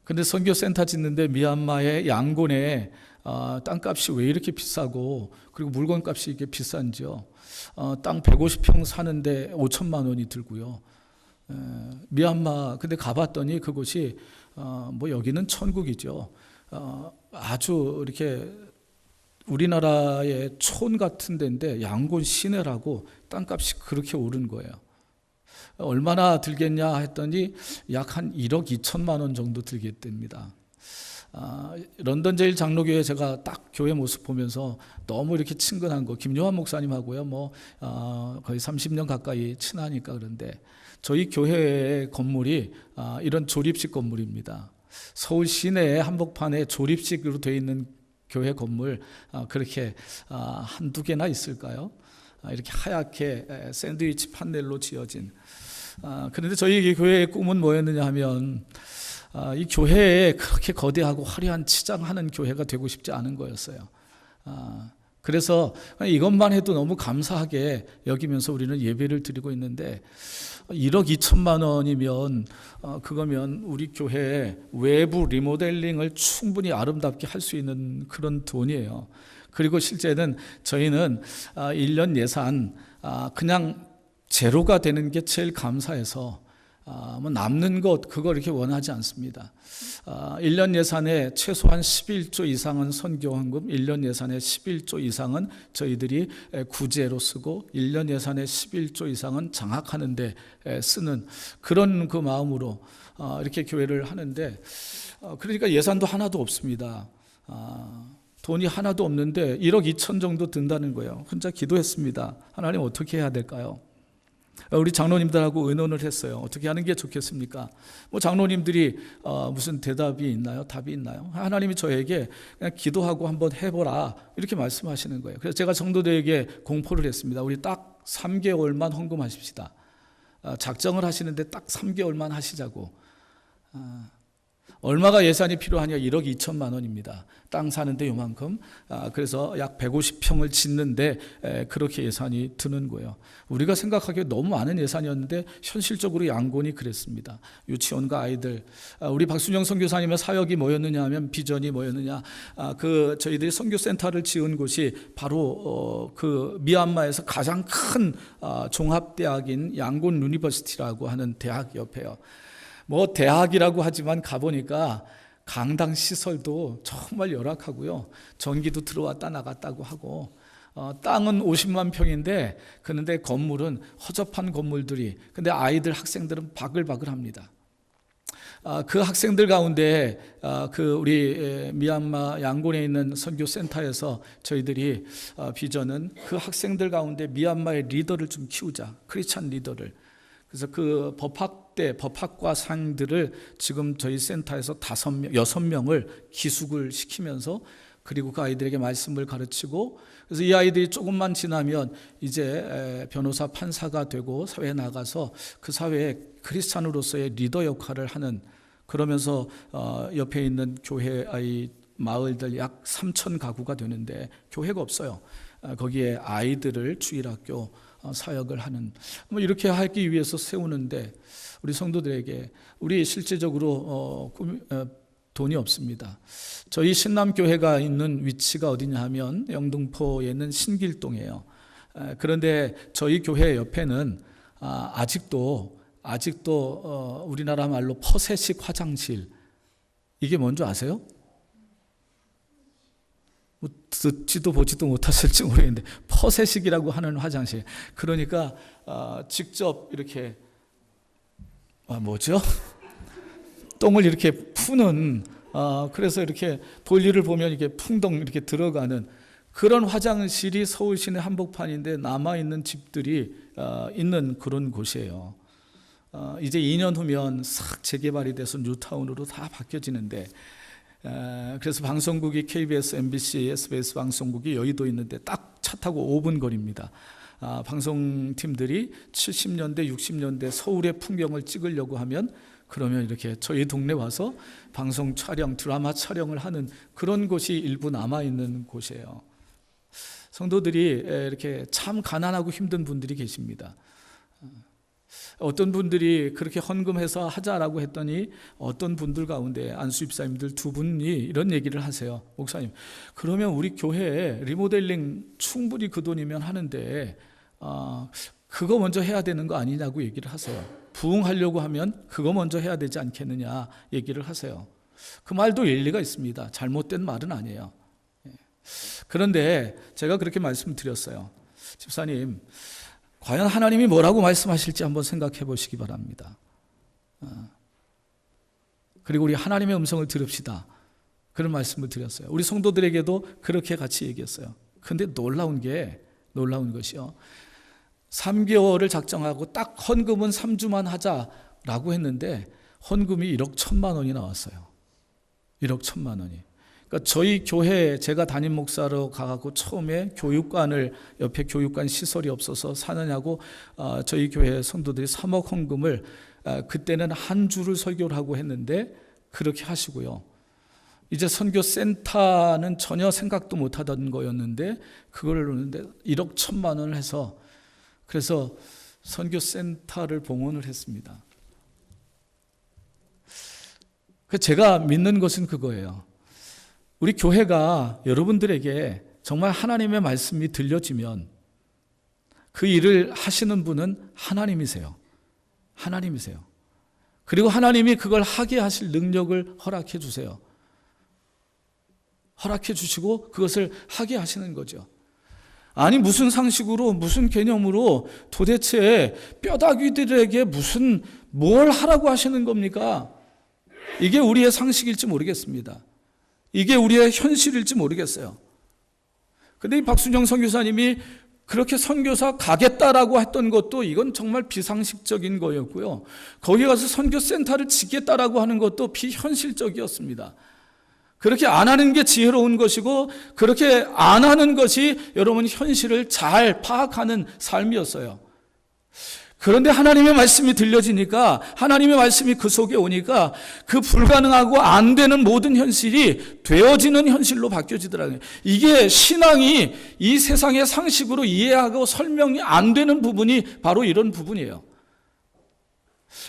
S1: 근데 선교센터 짓는데 미얀마의 양곤에 땅값이 왜 이렇게 비싸고, 그리고 물건값이 이렇게 비싼지요. 땅 150평 사는데 5천만 원이 들고요. 미얀마 근데 가봤더니 그곳이 뭐 여기는 천국이죠. 아주 이렇게 우리나라의 촌 같은 데인데 양곤 시내라고 땅값이 그렇게 오른 거예요. 얼마나 들겠냐 했더니 약 한 1억 2천만 원 정도 들겠답니다. 런던 제일 장로교회 제가 딱 교회 모습 보면서 너무 이렇게 친근한 거, 김요한 목사님하고요 뭐 거의 30년 가까이 친하니까. 그런데 저희 교회의 건물이 이런 조립식 건물입니다. 서울 시내에 한복판에 조립식으로 되어 있는 교회 건물 그렇게 한두 개나 있을까요? 이렇게 하얗게 샌드위치 판넬로 지어진. 그런데 저희 교회의 꿈은 뭐였느냐 하면 이 교회에 그렇게 거대하고 화려한 치장하는 교회가 되고 싶지 않은 거였어요. 그래서 이것만 해도 너무 감사하게 여기면서 우리는 예배를 드리고 있는데 1억 2천만 원이면 그거면 우리 교회 외부 리모델링을 충분히 아름답게 할 수 있는 그런 돈이에요. 그리고 실제는 저희는 1년 예산 그냥 제로가 되는 게 제일 감사해서 뭐 남는 것 그걸 이렇게 원하지 않습니다. 1년 예산에 최소한 11조 이상은 선교헌금, 1년 예산에 11조 이상은 저희들이 구제로 쓰고 1년 예산에 11조 이상은 장학하는 데 쓰는 그런 그 마음으로 이렇게 교회를 하는데, 그러니까 예산도 하나도 없습니다. 돈이 하나도 없는데 1억 2천 정도 든다는 거예요. 혼자 기도했습니다. 하나님 어떻게 해야 될까요? 우리 장로님들하고 의논을 했어요. 어떻게 하는 게 좋겠습니까? 뭐 장로님들이 무슨 대답이 있나요? 답이 있나요? 하나님이 저에게 그냥 기도하고 한번 해보라 이렇게 말씀하시는 거예요. 그래서 제가 성도들에게 공포를 했습니다. 우리 딱 3개월만 헌금하십시다. 작정을 하시는데 딱 3개월만 하시자고. 얼마가 예산이 필요하냐? 1억 2천만 원입니다. 땅 사는데 요만큼. 그래서 약 150평을 짓는데 그렇게 예산이 드는 거예요. 우리가 생각하기에 너무 많은 예산이었는데 현실적으로 양곤이 그랬습니다. 유치원과 아이들. 우리 박순영 선교사님의 사역이 뭐였느냐 하면, 비전이 뭐였느냐, 저희들이 선교센터를 지은 곳이 바로 그 미얀마에서 가장 큰 종합대학인 양곤 유니버시티라고 하는 대학 옆에요. 뭐 대학이라고 하지만 가보니까 강당 시설도 정말 열악하고요. 전기도 들어왔다 나갔다고 하고 땅은 50만 평인데 그런데 건물은 허접한 건물들이, 근데 아이들 학생들은 바글바글합니다. 그 학생들 가운데 그 우리 미얀마 양곤에 있는 선교센터에서 저희들이 비전은 그 학생들 가운데 미얀마의 리더를 좀 키우자, 크리스찬 리더를. 그래서 그 법학과생들을 지금 저희 센터에서 6명을 기숙을 시키면서, 그리고 그 아이들에게 말씀을 가르치고, 그래서 이 아이들이 조금만 지나면 이제 변호사, 판사가 되고 사회에 나가서 그 사회에 크리스찬으로서의 리더 역할을 하는, 그러면서 옆에 있는 교회 마을들 약 3,000 가구가 되는데 교회가 없어요. 거기에 아이들을 주일학교 사역을 하는, 뭐 이렇게 하기 위해서 세우는데, 우리 성도들에게 우리 실제적으로 돈이 없습니다. 저희 신남교회가 있는 위치가 어디냐 하면 영등포에 있는 신길동이에요. 그런데 저희 교회 옆에는 아직도 우리나라 말로 퍼세식 화장실, 이게 뭔지 아세요? 듣지도 보지도 못하실지 모르겠는데 퍼세식이라고 하는 화장실, 그러니까 직접 이렇게 똥을 이렇게 푸는, 그래서 이렇게 볼일을 보면 이렇게 풍덩 이렇게 들어가는 그런 화장실이 서울 시내 한복판인데 남아있는 집들이 있는 그런 곳이에요. 이제 2년 후면 싹 재개발이 돼서 뉴타운으로 다 바뀌어지는데, 그래서 방송국이 KBS, MBC, SBS 방송국이 여의도에 있는데 딱 차 타고 5분 거리입니다. 방송팀들이 70년대, 60년대 서울의 풍경을 찍으려고 하면, 그러면 이렇게 저희 동네 와서 방송 촬영, 드라마 촬영을 하는 그런 곳이 일부 남아있는 곳이에요. 성도들이 이렇게 참 가난하고 힘든 분들이 계십니다. 어떤 분들이 그렇게 헌금해서 하자라고 했더니 어떤 분들 가운데 안수 집사님들 2분이 이런 얘기를 하세요. 목사님, 그러면 우리 교회에 리모델링 충분히 그 돈이면 하는데 그거 먼저 해야 되는 거 아니냐고 얘기를 하세요. 부흥하려고 하면 그거 먼저 해야 되지 않겠느냐 얘기를 하세요. 그 말도 일리가 있습니다. 잘못된 말은 아니에요. 그런데 제가 그렇게 말씀드렸어요. 집사님, 과연 하나님이 뭐라고 말씀하실지 한번 생각해 보시기 바랍니다. 그리고 우리 하나님의 음성을 들읍시다. 그런 말씀을 드렸어요. 우리 성도들에게도 그렇게 같이 얘기했어요. 그런데 놀라운 것이요, 3개월을 작정하고 딱 헌금은 3주만 하자라고 했는데 헌금이 1억 1천만 원이 나왔어요. 1억 1천만 원이. 그러니까 저희 교회, 제가 담임 목사로 가고 처음에 교육관을, 옆에 교육관 시설이 없어서 사느냐고 저희 교회 성도들이 3억 헌금을, 그때는 한 주를 설교를 하고 했는데 그렇게 하시고요. 이제 선교센터는 전혀 생각도 못하던 거였는데 그걸 놓는데 1억 1천만 원을 해서, 그래서 선교센터를 봉헌을 했습니다. 제가 믿는 것은 그거예요. 우리 교회가 여러분들에게 정말 하나님의 말씀이 들려지면 그 일을 하시는 분은 하나님이세요. 그리고 하나님이 그걸 하게 하실 능력을 허락해 주세요. 허락해 주시고 그것을 하게 하시는 거죠. 아니, 무슨 상식으로, 무슨 개념으로 도대체 뼈다귀들에게 뭘 하라고 하시는 겁니까? 이게 우리의 상식일지 모르겠습니다. 이게 우리의 현실일지 모르겠어요. 근데 이 박순영 선교사님이 그렇게 선교사 가겠다라고 했던 것도 이건 정말 비상식적인 거였고요. 거기 가서 선교센터를 짓겠다라고 하는 것도 비현실적이었습니다. 그렇게 안 하는 게 지혜로운 것이고, 그렇게 안 하는 것이 여러분 현실을 잘 파악하는 삶이었어요. 그런데 하나님의 말씀이 들려지니까, 하나님의 말씀이 그 속에 오니까 그 불가능하고 안 되는 모든 현실이 되어지는 현실로 바뀌어지더라고요. 이게 신앙이 이 세상의 상식으로 이해하고 설명이 안 되는 부분이 바로 이런 부분이에요.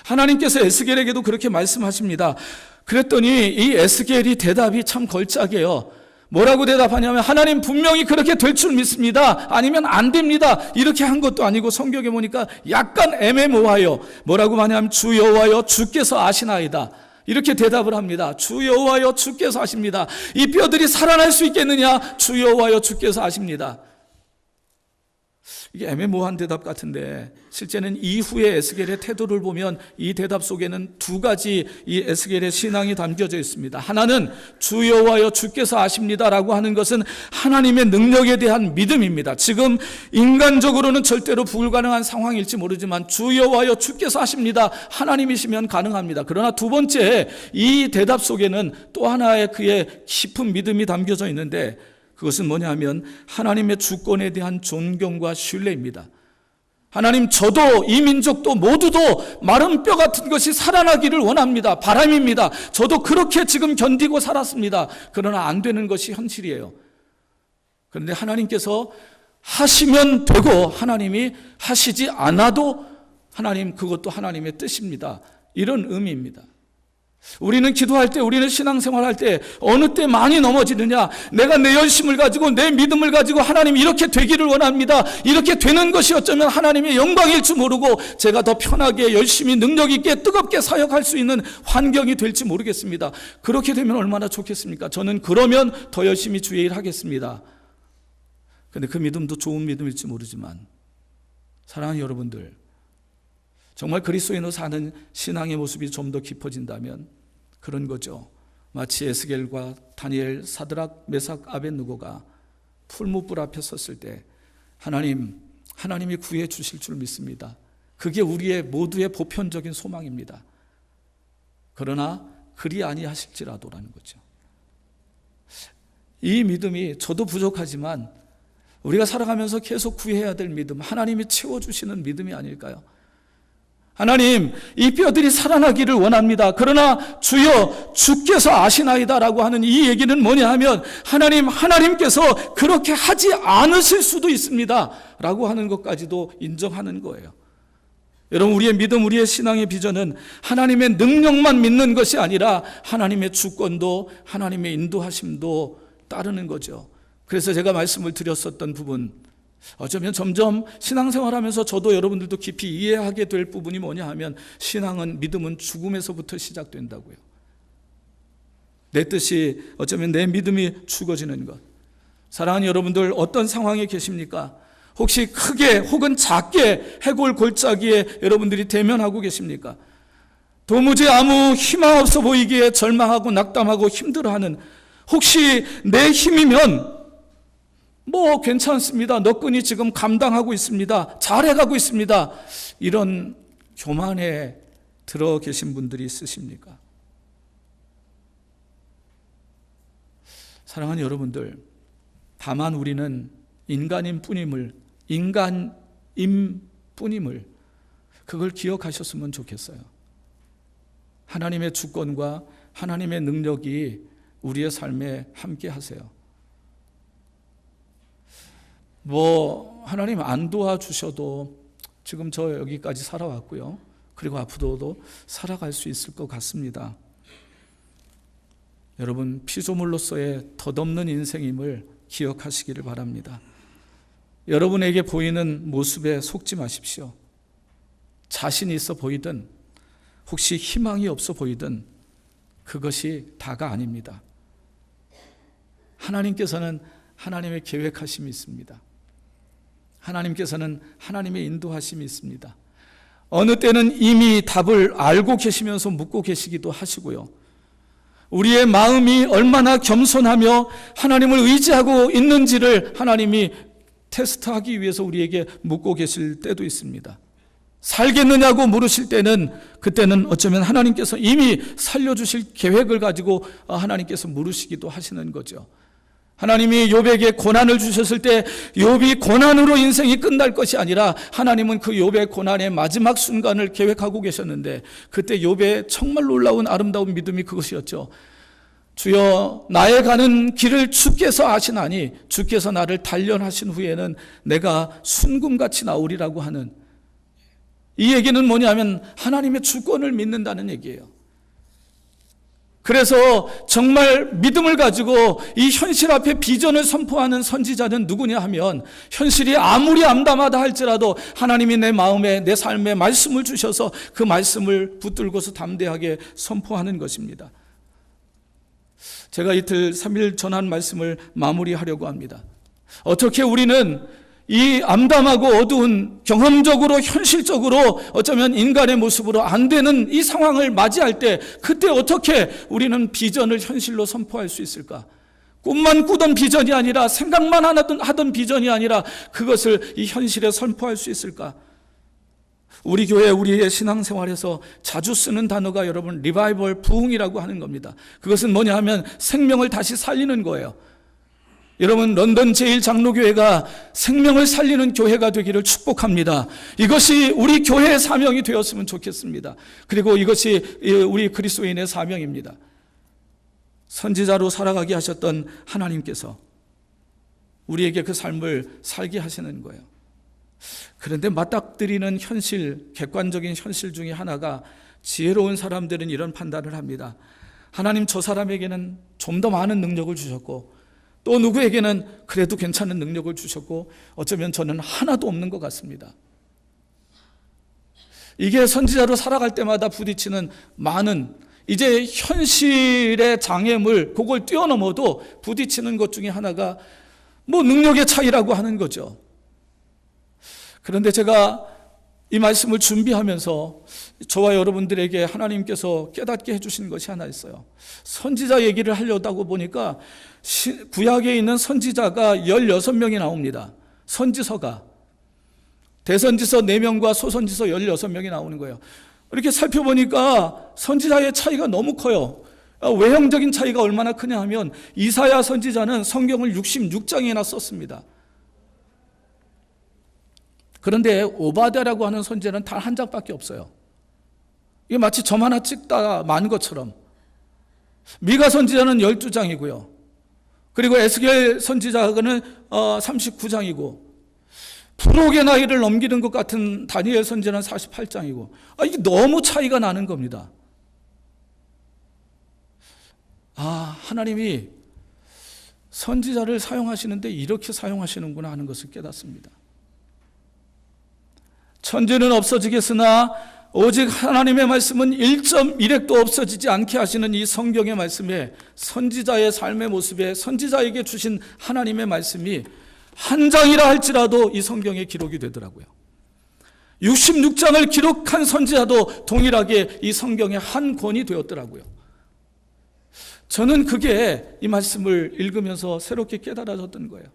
S1: 하나님께서 에스겔에게도 그렇게 말씀하십니다. 그랬더니 이 에스겔이 대답이 참 걸작이에요. 뭐라고 대답하냐면, 하나님 분명히 그렇게 될 줄 믿습니다. 아니면 안 됩니다. 이렇게 한 것도 아니고, 성경에 보니까 약간 애매모호해요. 뭐라고 하냐면, 주 여호와여 주께서 아시나이다. 이렇게 대답을 합니다. 주 여호와여 주께서 아십니다. 이 뼈들이 살아날 수 있겠느냐? 주 여호와여 주께서 아십니다. 이게 애매모호한 대답 같은데 실제는 이후의 에스겔의 태도를 보면 이 대답 속에는 두 가지 이 에스겔의 신앙이 담겨져 있습니다. 하나는 주 여호와여 주께서 아십니다라고 하는 것은 하나님의 능력에 대한 믿음입니다. 지금 인간적으로는 절대로 불가능한 상황일지 모르지만 주 여호와여 주께서 아십니다. 하나님이시면 가능합니다. 그러나 두 번째 이 대답 속에는 또 하나의 그의 깊은 믿음이 담겨져 있는데 그것은 뭐냐 하면 하나님의 주권에 대한 존경과 신뢰입니다. 하나님, 저도 이 민족도 모두도 마른 뼈 같은 것이 살아나기를 원합니다. 바람입니다. 저도 그렇게 지금 견디고 살았습니다. 그러나 안 되는 것이 현실이에요. 그런데 하나님께서 하시면 되고 하나님이 하시지 않아도 하나님, 그것도 하나님의 뜻입니다. 이런 의미입니다. 우리는 기도할 때, 우리는 신앙생활할 때 어느 때 많이 넘어지느냐, 내가 내 열심을 가지고 내 믿음을 가지고 하나님 이렇게 되기를 원합니다. 이렇게 되는 것이 어쩌면 하나님의 영광일 줄 모르고 제가 더 편하게 열심히 능력 있게 뜨겁게 사역할 수 있는 환경이 될지 모르겠습니다. 그렇게 되면 얼마나 좋겠습니까? 저는 그러면 더 열심히 주의 일 하겠습니다. 그런데 그 믿음도 좋은 믿음일지 모르지만 사랑하는 여러분들, 정말 그리스도인으로 사는 신앙의 모습이 좀 더 깊어진다면 그런 거죠. 마치 에스겔과 다니엘, 사드락, 메삭, 아벳느고가 풀무불 앞에 섰을 때 하나님이 구해 주실 줄 믿습니다. 그게 우리의 모두의 보편적인 소망입니다. 그러나 그리 아니하실지라도라는 거죠. 이 믿음이 저도 부족하지만 우리가 살아가면서 계속 구해야 될 믿음, 하나님이 채워주시는 믿음이 아닐까요? 하나님, 이 뼈들이 살아나기를 원합니다. 그러나 주여 주께서 아시나이다라고 하는 이 얘기는 뭐냐 하면 하나님께서 그렇게 하지 않으실 수도 있습니다 라고 하는 것까지도 인정하는 거예요. 여러분, 우리의 믿음, 우리의 신앙의 비전은 하나님의 능력만 믿는 것이 아니라 하나님의 주권도 하나님의 인도하심도 따르는 거죠. 그래서 제가 말씀을 드렸었던 부분, 어쩌면 점점 신앙생활하면서 저도 여러분들도 깊이 이해하게 될 부분이 뭐냐 하면 신앙은, 믿음은 죽음에서부터 시작된다고요. 내 뜻이, 어쩌면 내 믿음이 죽어지는 것. 사랑하는 여러분들, 어떤 상황에 계십니까? 혹시 크게 혹은 작게 해골 골짜기에 여러분들이 대면하고 계십니까? 도무지 아무 희망 없어 보이기에 절망하고 낙담하고 힘들어하는, 혹시 내 힘이면 괜찮습니다. 너끈히 지금 감당하고 있습니다. 잘해가고 있습니다. 이런 교만에 들어 계신 분들이 있으십니까? 사랑하는 여러분들, 다만 우리는 인간인 뿐임을 그걸 기억하셨으면 좋겠어요. 하나님의 주권과 하나님의 능력이 우리의 삶에 함께 하세요. 하나님 안 도와주셔도 지금 저 여기까지 살아왔고요. 그리고 앞으로도 살아갈 수 있을 것 같습니다. 여러분, 피조물로서의 덧없는 인생임을 기억하시기를 바랍니다. 여러분에게 보이는 모습에 속지 마십시오. 자신이 있어 보이든 혹시 희망이 없어 보이든 그것이 다가 아닙니다. 하나님께서는 하나님의 계획하심이 있습니다. 하나님께서는 하나님의 인도하심이 있습니다. 어느 때는 이미 답을 알고 계시면서 묻고 계시기도 하시고요. 우리의 마음이 얼마나 겸손하며 하나님을 의지하고 있는지를 하나님이 테스트하기 위해서 우리에게 묻고 계실 때도 있습니다. 살겠느냐고 물으실 때는, 그때는 어쩌면 하나님께서 이미 살려주실 계획을 가지고 하나님께서 물으시기도 하시는 거죠. 하나님이 욥에게 고난을 주셨을 때 욥이 고난으로 인생이 끝날 것이 아니라 하나님은 그 욥의 고난의 마지막 순간을 계획하고 계셨는데, 그때 욥의 정말 놀라운 아름다운 믿음이 그것이었죠. 주여, 나의 가는 길을 주께서 아시나니 주께서 나를 단련하신 후에는 내가 순금같이 나오리라고 하는, 이 얘기는 뭐냐면 하나님의 주권을 믿는다는 얘기예요. 그래서 정말 믿음을 가지고 이 현실 앞에 비전을 선포하는 선지자는 누구냐 하면, 현실이 아무리 암담하다 할지라도 하나님이 내 마음에, 내 삶에 말씀을 주셔서 그 말씀을 붙들고서 담대하게 선포하는 것입니다. 제가 이틀 3일 전한 말씀을 마무리하려고 합니다. 어떻게 우리는 이 암담하고 어두운 경험적으로 현실적으로 어쩌면 인간의 모습으로 안 되는 이 상황을 맞이할 때 그때 어떻게 우리는 비전을 현실로 선포할 수 있을까? 꿈만 꾸던 비전이 아니라 생각만 하던 비전이 아니라 그것을 이 현실에 선포할 수 있을까? 우리 교회 우리의 신앙생활에서 자주 쓰는 단어가 여러분 리바이벌 부흥이라고 하는 겁니다. 그것은 뭐냐 하면 생명을 다시 살리는 거예요. 여러분 런던 제1장로교회가 생명을 살리는 교회가 되기를 축복합니다. 이것이 우리 교회의 사명이 되었으면 좋겠습니다. 그리고 이것이 우리 그리스도인의 사명입니다. 선지자로 살아가게 하셨던 하나님께서 우리에게 그 삶을 살게 하시는 거예요. 그런데 맞닥뜨리는 현실, 객관적인 현실 중에 하나가 지혜로운 사람들은 이런 판단을 합니다. 하나님 저 사람에게는 좀 더 많은 능력을 주셨고 또 누구에게는 그래도 괜찮은 능력을 주셨고 어쩌면 저는 하나도 없는 것 같습니다. 이게 선지자로 살아갈 때마다 부딪히는 많은 이제 현실의 장애물 그걸 뛰어넘어도 부딪히는 것 중에 하나가 뭐 능력의 차이라고 하는 거죠. 그런데 제가 이 말씀을 준비하면서 저와 여러분들에게 하나님께서 깨닫게 해주신 것이 하나 있어요. 선지자 얘기를 하려다고 보니까 구약에 있는 선지자가 16명이 나옵니다. 선지서가 대선지서 4명과 소선지서 16명이 나오는 거예요. 이렇게 살펴보니까 선지자의 차이가 너무 커요. 외형적인 차이가 얼마나 크냐 하면 이사야 선지자는 성경을 66장이나 썼습니다. 그런데 오바댜라고 하는 선지자는 단 한 장밖에 없어요. 이게 마치 점 하나 찍다 만 것처럼. 미가 선지자는 12장이고요. 그리고 에스겔 선지자는 39장이고 부록의 나이를 넘기는 것 같은 다니엘 선지자는 48장이고 이게 너무 차이가 나는 겁니다. 하나님이 선지자를 사용하시는데 이렇게 사용하시는구나 하는 것을 깨닫습니다. 천지는 없어지겠으나 오직 하나님의 말씀은 1.1획도 없어지지 않게 하시는 이 성경의 말씀에 선지자의 삶의 모습에 선지자에게 주신 하나님의 말씀이 한 장이라 할지라도 이 성경에 기록이 되더라고요. 66장을 기록한 선지자도 동일하게 이 성경의 한 권이 되었더라고요. 저는 그게 이 말씀을 읽으면서 새롭게 깨달아졌던 거예요.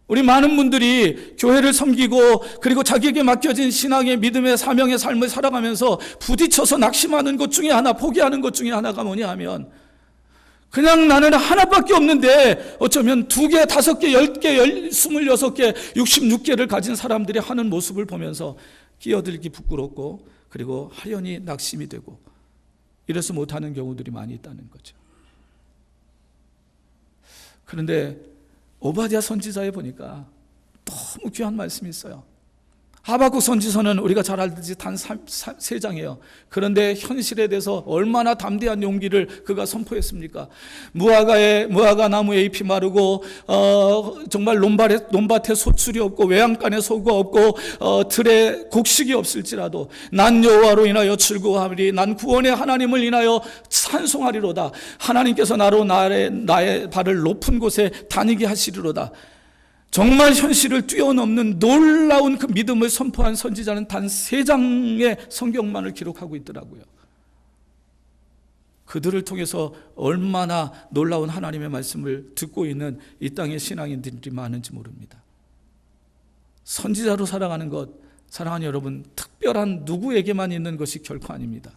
S1: 우리 많은 분들이 교회를 섬기고 그리고 자기에게 맡겨진 신앙의 믿음의 사명의 삶을 살아가면서 부딪혀서 낙심하는 것 중에 하나, 포기하는 것 중에 하나가 뭐냐 하면 그냥 나는 하나밖에 없는데 어쩌면 2개, 5개, 10개, 26개, 66개를 가진 사람들이 하는 모습을 보면서 끼어들기 부끄럽고 그리고 하연히 낙심이 되고 이래서 못하는 경우들이 많이 있다는 거죠. 그런데 오바댜 선지자에 보니까 너무 귀한 말씀이 있어요. 하박국 선지서는 우리가 잘 알듯이 단 3장이에요. 그런데 현실에 대해서 얼마나 담대한 용기를 그가 선포했습니까? 무화과 나무에 잎이 마르고 정말 논밭에 소출이 없고 외양간에 소가 없고 들에 곡식이 없을지라도 난 여호와로 인하여 즐거워하리니 난 구원의 하나님을 인하여 찬송하리로다. 하나님께서 나의 발을 높은 곳에 다니게 하시리로다. 정말 현실을 뛰어넘는 놀라운 그 믿음을 선포한 선지자는 단 3장의 성경만을 기록하고 있더라고요. 그들을 통해서 얼마나 놀라운 하나님의 말씀을 듣고 있는 이 땅의 신앙인들이 많은지 모릅니다. 선지자로 살아가는 것, 사랑하는 여러분, 특별한 누구에게만 있는 것이 결코 아닙니다.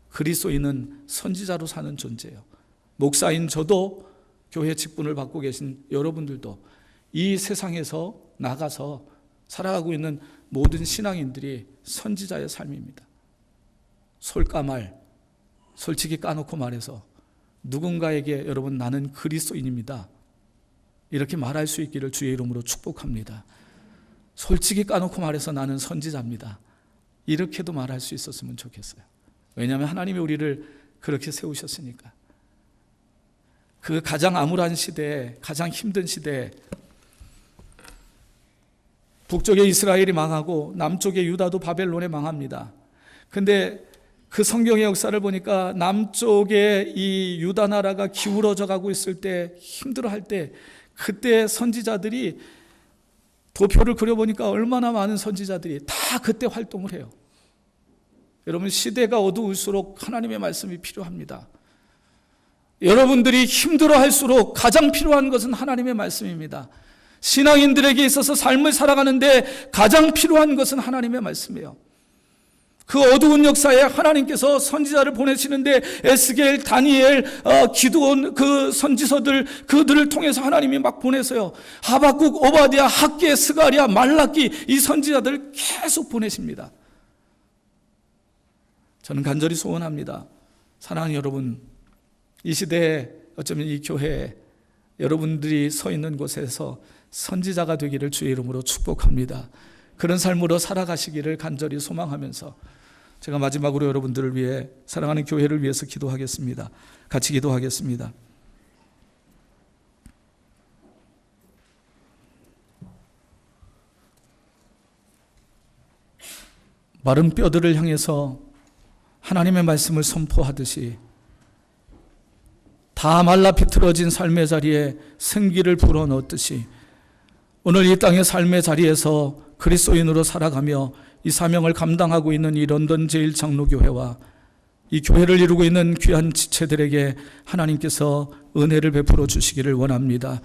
S1: 그리스도인은 선지자로 사는 존재예요. 목사인 저도 교회 직분을 받고 계신 여러분들도 이 세상에서 나가서 살아가고 있는 모든 신앙인들이 선지자의 삶입니다. 솔까말, 솔직히 까놓고 말해서 누군가에게 여러분 나는 그리스도인입니다. 이렇게 말할 수 있기를 주의 이름으로 축복합니다. 솔직히 까놓고 말해서 나는 선지자입니다. 이렇게도 말할 수 있었으면 좋겠어요. 왜냐하면 하나님이 우리를 그렇게 세우셨으니까. 그 가장 암울한 시대에, 가장 힘든 시대에 북쪽에 이스라엘이 망하고 남쪽에 유다도 바벨론에 망합니다. 근데 그 성경의 역사를 보니까 남쪽에 이 유다 나라가 기울어져 가고 있을 때 힘들어할 때 그때 선지자들이 도표를 그려보니까 얼마나 많은 선지자들이 다 그때 활동을 해요. 여러분, 시대가 어두울수록 하나님의 말씀이 필요합니다. 여러분들이 힘들어할수록 가장 필요한 것은 하나님의 말씀입니다. 신앙인들에게 있어서 삶을 살아가는데 가장 필요한 것은 하나님의 말씀이에요. 그 어두운 역사에 하나님께서 선지자를 보내시는데 에스겔, 다니엘, 기드온, 그 선지서들, 그들을 통해서 하나님이 막 보내서요. 하박국, 오바댜, 학개, 스가랴, 말라기, 이 선지자들을 계속 보내십니다. 저는 간절히 소원합니다. 사랑하는 여러분, 이 시대에 어쩌면 이 교회에 여러분들이 서 있는 곳에서 선지자가 되기를 주의 이름으로 축복합니다. 그런 삶으로 살아가시기를 간절히 소망하면서 제가 마지막으로 여러분들을 위해, 사랑하는 교회를 위해서 기도하겠습니다. 같이 기도하겠습니다. 마른 뼈들을 향해서 하나님의 말씀을 선포하듯이 다 말라 비틀어진 삶의 자리에 생기를 불어넣듯이 오늘 이 땅의 삶의 자리에서 그리스도인으로 살아가며 이 사명을 감당하고 있는 이 런던 제1장로교회와 이 교회를 이루고 있는 귀한 지체들에게 하나님께서 은혜를 베풀어 주시기를 원합니다.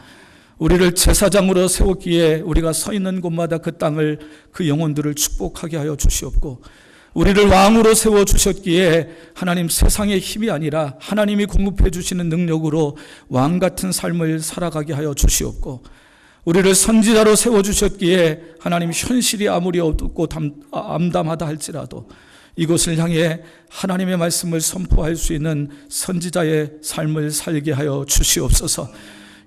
S1: 우리를 제사장으로 세웠기에 우리가 서 있는 곳마다 그 땅을, 그 영혼들을 축복하게 하여 주시옵고, 우리를 왕으로 세워주셨기에 하나님 세상의 힘이 아니라 하나님이 공급해 주시는 능력으로 왕 같은 삶을 살아가게 하여 주시옵고, 우리를 선지자로 세워주셨기에 하나님 현실이 아무리 어둡고 암담하다 할지라도 이곳을 향해 하나님의 말씀을 선포할 수 있는 선지자의 삶을 살게 하여 주시옵소서.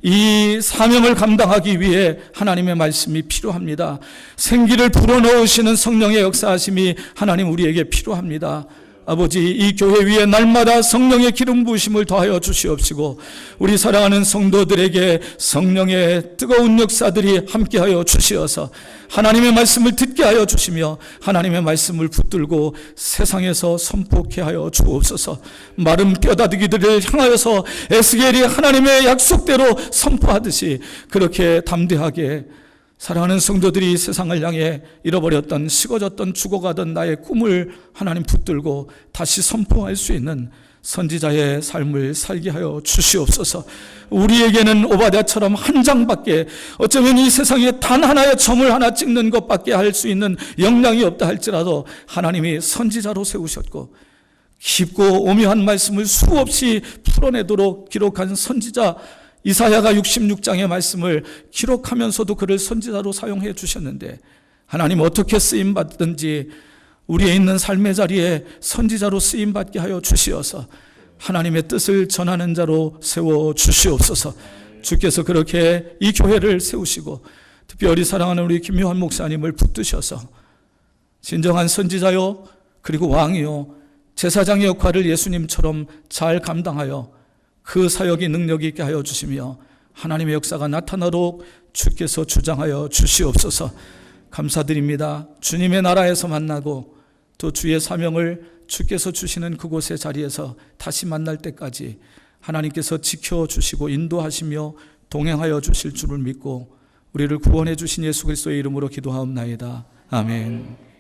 S1: 이 사명을 감당하기 위해 하나님의 말씀이 필요합니다. 생기를 불어넣으시는 성령의 역사하심이 하나님 우리에게 필요합니다. 아버지, 이 교회 위에 날마다 성령의 기름 부으심을 더하여 주시옵시고, 우리 사랑하는 성도들에게 성령의 뜨거운 역사들이 함께하여 주시어서 하나님의 말씀을 듣게 하여 주시며 하나님의 말씀을 붙들고 세상에서 선포케 하여 주옵소서. 마른 뼈다귀들을 향하여서 에스겔이 하나님의 약속대로 선포하듯이 그렇게 담대하게 사랑하는 성도들이 세상을 향해 잃어버렸던, 식어졌던, 죽어가던 나의 꿈을 하나님 붙들고 다시 선포할 수 있는 선지자의 삶을 살게 하여 주시옵소서. 우리에게는 오바댜처럼 한 장밖에, 어쩌면 이 세상에 단 하나의 점을 하나 찍는 것밖에 할 수 있는 역량이 없다 할지라도 하나님이 선지자로 세우셨고 깊고 오묘한 말씀을 수없이 풀어내도록 기록한 선지자 이사야가 66장의 말씀을 기록하면서도 그를 선지자로 사용해 주셨는데, 하나님 어떻게 쓰임받든지 우리의 있는 삶의 자리에 선지자로 쓰임받게 하여 주시어서 하나님의 뜻을 전하는 자로 세워 주시옵소서. 주께서 그렇게 이 교회를 세우시고 특별히 사랑하는 우리 김요한 목사님을 붙드셔서 진정한 선지자요, 그리고 왕이요, 제사장의 역할을 예수님처럼 잘 감당하여 그 사역이 능력 있게 하여 주시며 하나님의 역사가 나타나도록 주께서 주장하여 주시옵소서. 감사드립니다. 주님의 나라에서 만나고 또 주의 사명을 주께서 주시는 그곳의 자리에서 다시 만날 때까지 하나님께서 지켜주시고 인도하시며 동행하여 주실 줄을 믿고 우리를 구원해 주신 예수 그리스도의 이름으로 기도하옵나이다. 아멘.